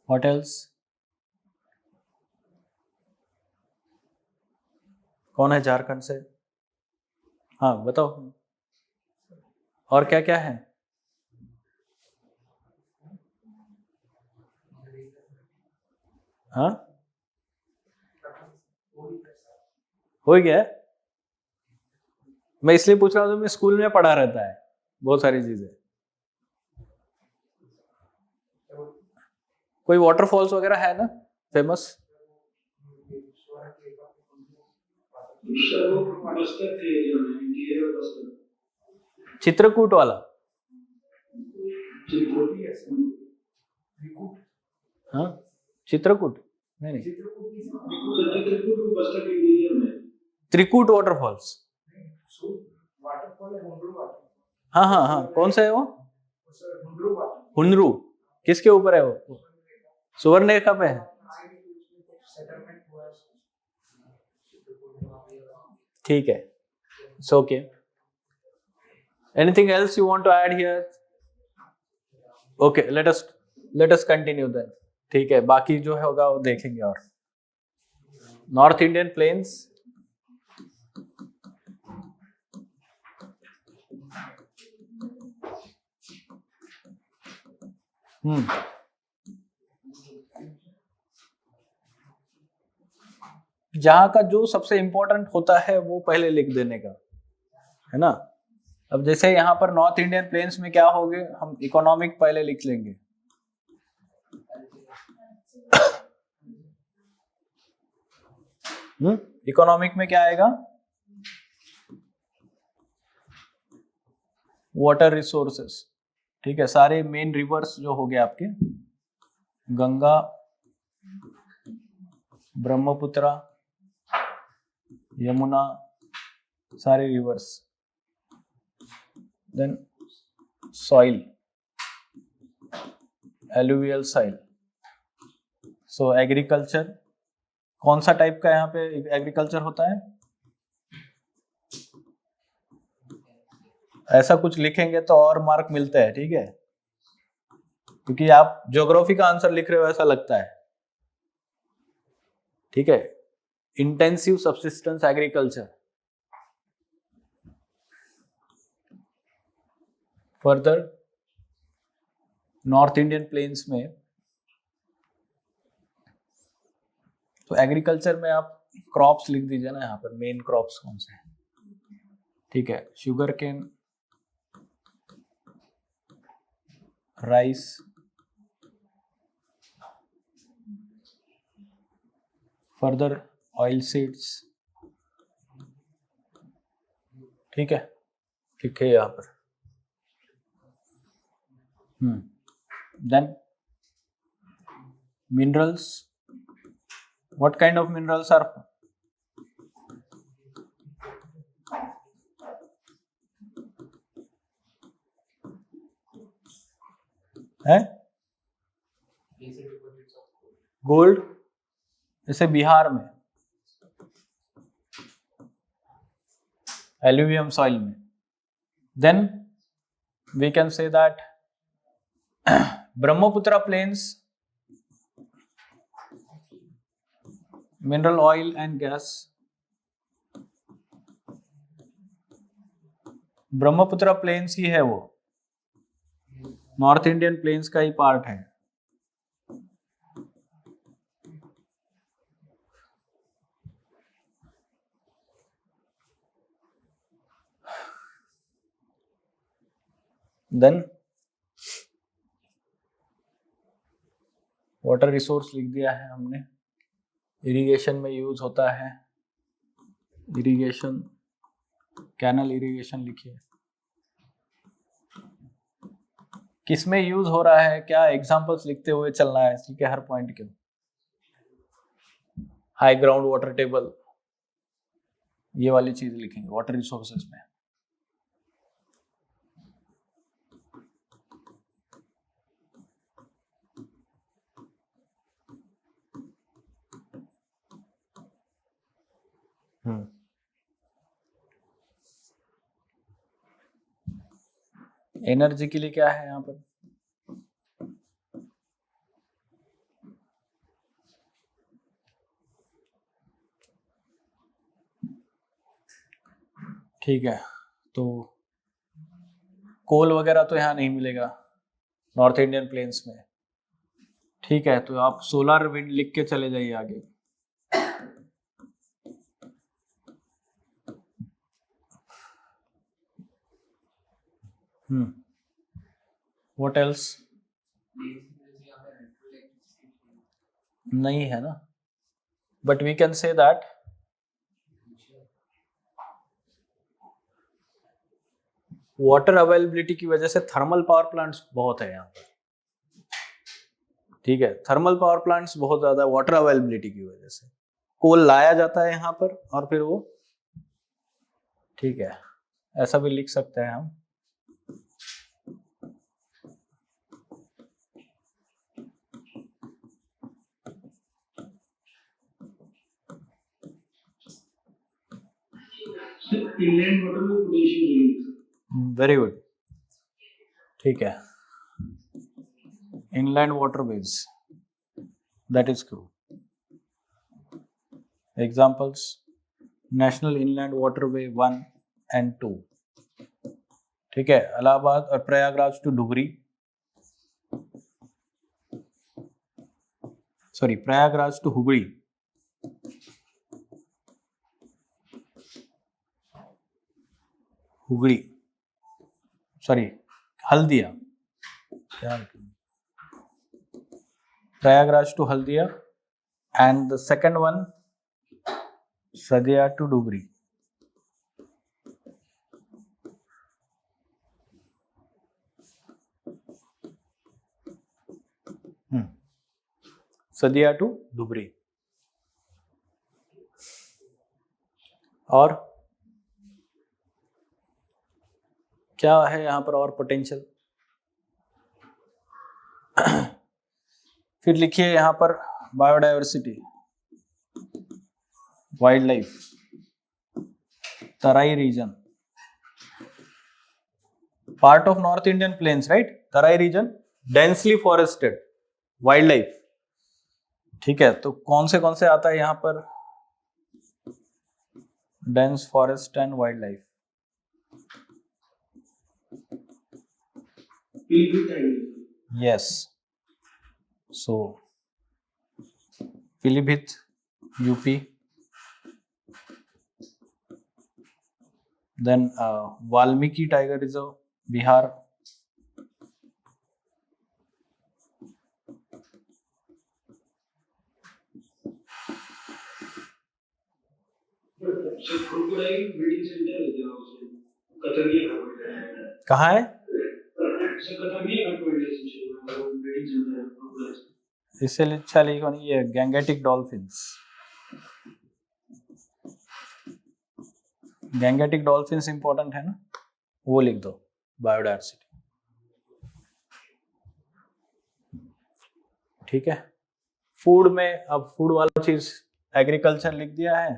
what else, कौन है झारखंड से, हाँ बताओ, और क्या क्या है? हाँ, हो गया, मैं इसलिए पूछ रहा हूँ, मैं स्कूल में पढ़ा रहता है बहुत सारी चीजें। कोई वाटरफॉल्स वगैरह है ना फेमस? सर वो बस्तर के एरिया में इंटीरियर बस्तर चित्रकूट वाला, हाँ चित्रकूट नहीं नहीं, चित्रकूट बस्तर के एरिया में त्रिकूट वाटरफॉल्स। हाँ हाँ हाँ, कौन सा है वो? हुंडरू। किसके ऊपर है वो? सुवर्णरेखा पे है। ठीक है, it's okay. Anything else you want to add here? Okay, let us continue then. ठीक है, बाकी जो है होगा वो देखेंगे। और नॉर्थ इंडियन प्लेन्स, जहां का जो सबसे इंपॉर्टेंट होता है वो पहले लिख देने का है ना। अब जैसे यहाँ पर नॉर्थ इंडियन प्लेन्स में क्या होगे, हम इकोनॉमिक पहले लिख लेंगे। इकोनॉमिक में क्या आएगा? Water resources. ठीक है, सारे मेन रिवर्स जो हो गए आपके, गंगा, ब्रह्मपुत्र, यमुना, सारे rivers. Then soil, alluvial soil. So agriculture, कौन सा टाइप का यहाँ पे एग्रीकल्चर होता है? ऐसा कुछ लिखेंगे तो और मार्क मिलता है, ठीक है, क्योंकि आप ज्योग्राफी का आंसर लिख रहे हो ऐसा लगता है। ठीक है, intensive subsistence agriculture. Further north Indian planes में तो एग्रीकल्चर में आप क्रॉप्स लिख दीजिए ना, यहाँ पर मेन क्रॉप्स कौन से हैं। ठीक है, sugar cane, rice, further oil seeds. ठीक है, ठीक है यहाँ पर। Then minerals, what kind of minerals are? है गोल्ड, जैसे बिहार में एल्यूवियम सॉइल में। Then we can say that Brahmaputra plains, mineral oil and gas. Brahmaputra plains ही है वो, नॉर्थ इंडियन प्लेन्स का ही पार्ट है। देन वाटर रिसोर्स लिख दिया है हमने। इरिगेशन में यूज होता है, इरिगेशन, कैनल इरिगेशन लिखिए। किसमें यूज हो रहा है, क्या एग्जांपल्स लिखते हुए चलना है, ठीक है, हर पॉइंट के। हाई ग्राउंड वाटर टेबल, ये वाली चीज लिखेंगे वाटर रिसोर्सेज में। एनर्जी के लिए क्या है यहाँ पर? ठीक है, तो कोल वगैरह तो यहाँ नहीं मिलेगा नॉर्थ इंडियन प्लेन्स में। ठीक है, तो आप सोलर विंड लिख के चले जाइए आगे। What else? नहीं है ना, but we can say that water availability की वजह से थर्मल पावर प्लांट्स बहुत है यहाँ पर, ठीक है। थर्मल पावर प्लांट्स बहुत ज्यादा वाटर अवेलेबिलिटी की वजह से, कोल लाया जाता है यहाँ पर और फिर वो, ठीक है, ऐसा भी लिख सकते हैं हम। inland water में पोटेशियम चाहिए। वेरी गुड, ठीक है। Inland waterways, that is true. Examples, national inland waterway 1 and 2, ठीक है। इलाहाबाद और Prayagraj to Dhubri, sorry Prayagraj to Hubli, Hooghly, sorry Haldia, क्या Prayagraj to Haldia, and the second one Sadiya to Dhubri. Sadiya to Dhubri. और क्या है यहाँ पर और पोटेंशियल? फिर लिखिए यहाँ पर biodiversity, wildlife, Terai region, part of north Indian plains, right. Terai region, densely forested, wildlife, ठीक है। तो कौन से आता है यहाँ पर? Dense forest and wildlife. Yes. So, Pilibhit, UP. Then Valmiki Tiger Reserve, Bihar. Crocodile breeding centre है जहाँ उसमें कतरनी है। कहाँ है? इससे अच्छा लिखो नहीं, ये Gangetic dolphins, Gangetic dolphins important है ना, वो लिख दो। बायोडायवर्सिटी, ठीक है। फूड में, अब फूड वाला चीज एग्रीकल्चर लिख दिया है,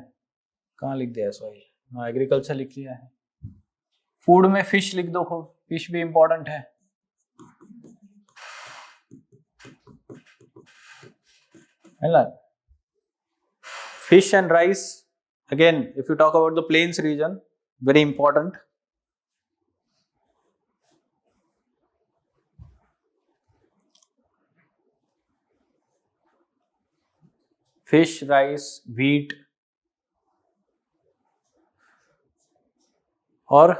कहाँ लिख दिया है? सॉरी, हाँ एग्रीकल्चर लिख लिया है। फूड में फिश लिख दो, फिश भी इंपॉर्टेंट है। Fish and rice, again if you talk about the plains region, very important. Fish, rice, wheat, और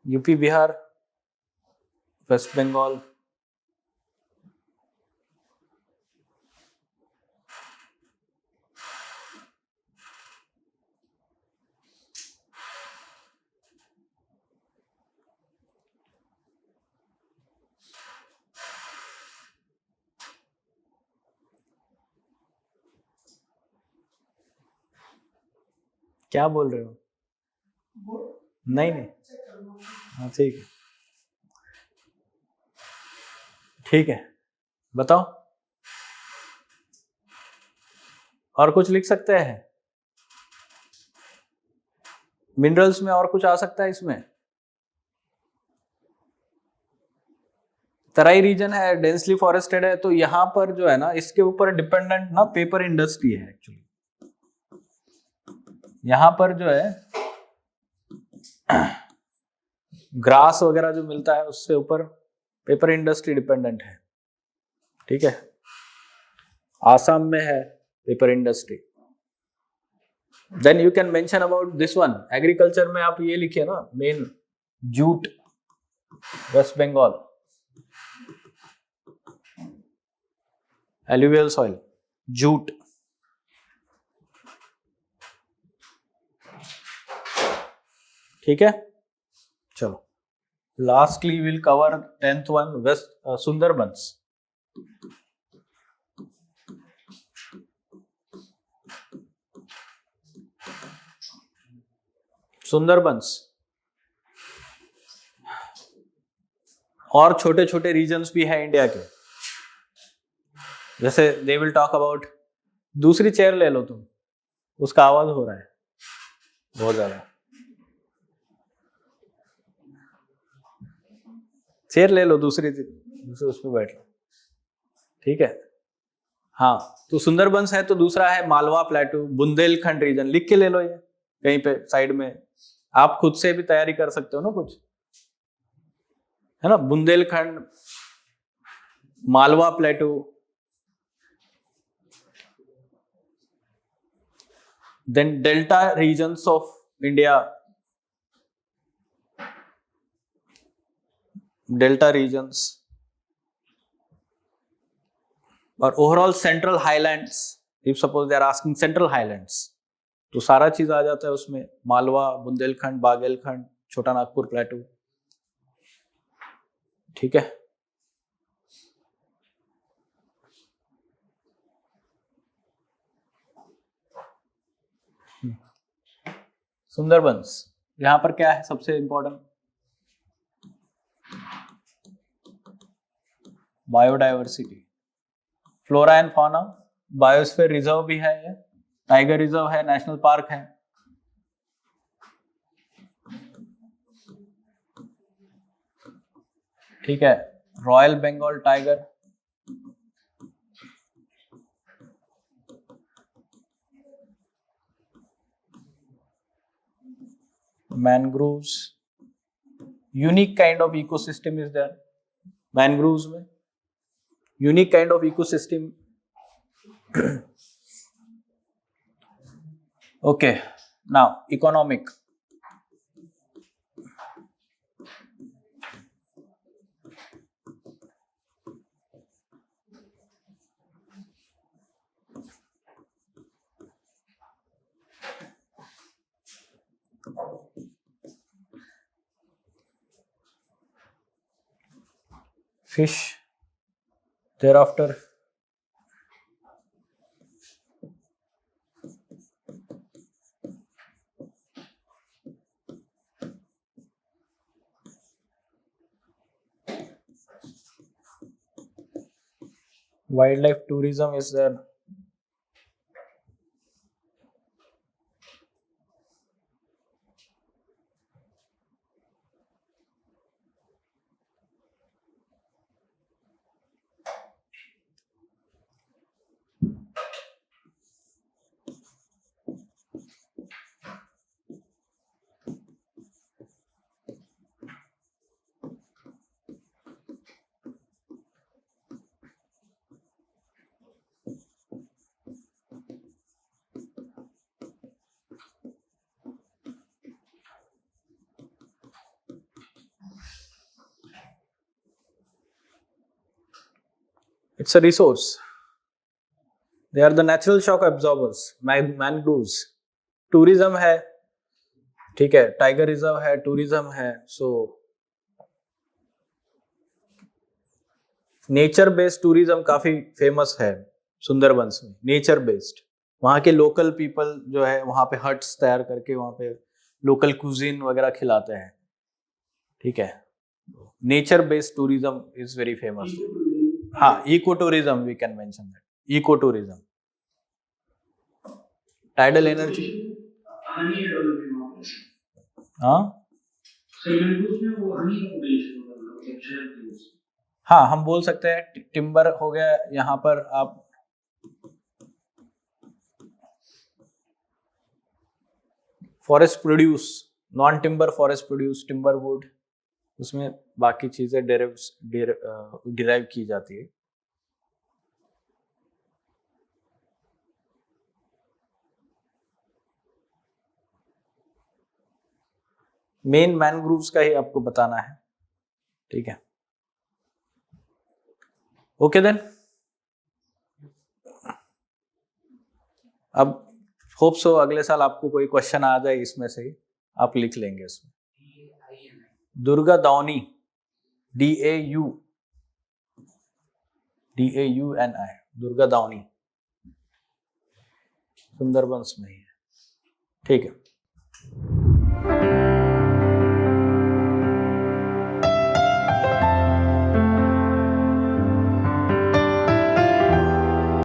यूपी, बिहार, वेस्ट बंगाल, क्या बोल रहे हो? नहीं, हाँ ठीक है, ठीक है, बताओ। और कुछ लिख सकते हैं? मिनरल्स में और कुछ आ सकता है इसमें? तराई रीजन है, डेंसली फॉरेस्टेड है, तो यहां पर जो है ना, इसके ऊपर डिपेंडेंट ना पेपर इंडस्ट्री है एक्चुअली। यहां पर जो है ग्रास वगैरह जो मिलता है उससे ऊपर पेपर इंडस्ट्री डिपेंडेंट है, ठीक है। आसाम में है paper industry. Then you can mention about this one, agriculture में आप ये लिखिए ना, main jute, West Bengal, alluvial soil, jute, ठीक है, चलो lastly will cover 10th one, West Sundarbans. Sundarbans और छोटे छोटे रीजन्स भी हैं इंडिया के, जैसे दे विल टॉक अबाउट, दूसरी चेयर ले लो तुम, उसका आवाज हो रहा है बहुत ज्यादा, चेयर ले लो दूसरी उस पर बैठ लो, ठीक है। हाँ, तो सुंदरबंस है, तो दूसरा है मालवा प्लेटू, बुंदेलखंड रीजन, लिख के ले लो ये कहीं पे साइड में, आप खुद से भी तैयारी कर सकते हो ना कुछ, है ना। Bundelkhand, Malwa plateau, then delta regions of India, delta regions, और overall central highlands, if suppose they are asking central highlands, तो सारा चीज आ जाता है उसमें, मालवा, बुंदेलखंड, बागेलखंड, छोटा नागपुर प्लेटू, ठीक है। सुंदरबंस, यहां पर क्या है सबसे important, biodiversity, flora and fauna, biosphere reserve भी है ये, टाइगर रिजर्व है, नेशनल पार्क है, ठीक है। Royal Bengal tiger, mangroves, unique kind of ecosystem is there, mangroves में unique kind of ecosystem. Okay, now economic, fish, thereafter wildlife tourism is there, it's a resource, they are the natural shock absorbers, mangroves, tourism है, ठीक है, tiger reserve है, tourism है, so nature based tourism काफी famous है सुंदरबंस में, nature based, वहाँ के लोकल पीपल जो है वहाँ पे हट्स तैयार करके वहाँ पे लोकल कुजीन वगैरह खिलाते हैं, ठीक है। Nature based tourism is very famous. हाँ, ecotourism we can mention that, ecotourism, tidal energy, honey है डेवलपिंग वहाँ पे। हाँ मैंग्रोव्स में वो हनी का पोटेंशियल होता है, मतलब शहद के लिए। हाँ, हम बोल सकते हैं टिम्बर हो गया यहाँ पर, आप forest produce, non timber forest produce, timber would, उसमें बाकी चीजें डिराइव की जाती है। मेन मैनग्रूव्स का ही आपको बताना है, ठीक है। ओके देन, अब होप सो अगले साल आपको कोई क्वेश्चन आ जाए इसमें से ही। आप लिख लेंगे इसमें DAINI. दुर्गा दावनी, DAUNI, दुर्गा दावनी सुंदरबंस में ही है। ठीक है।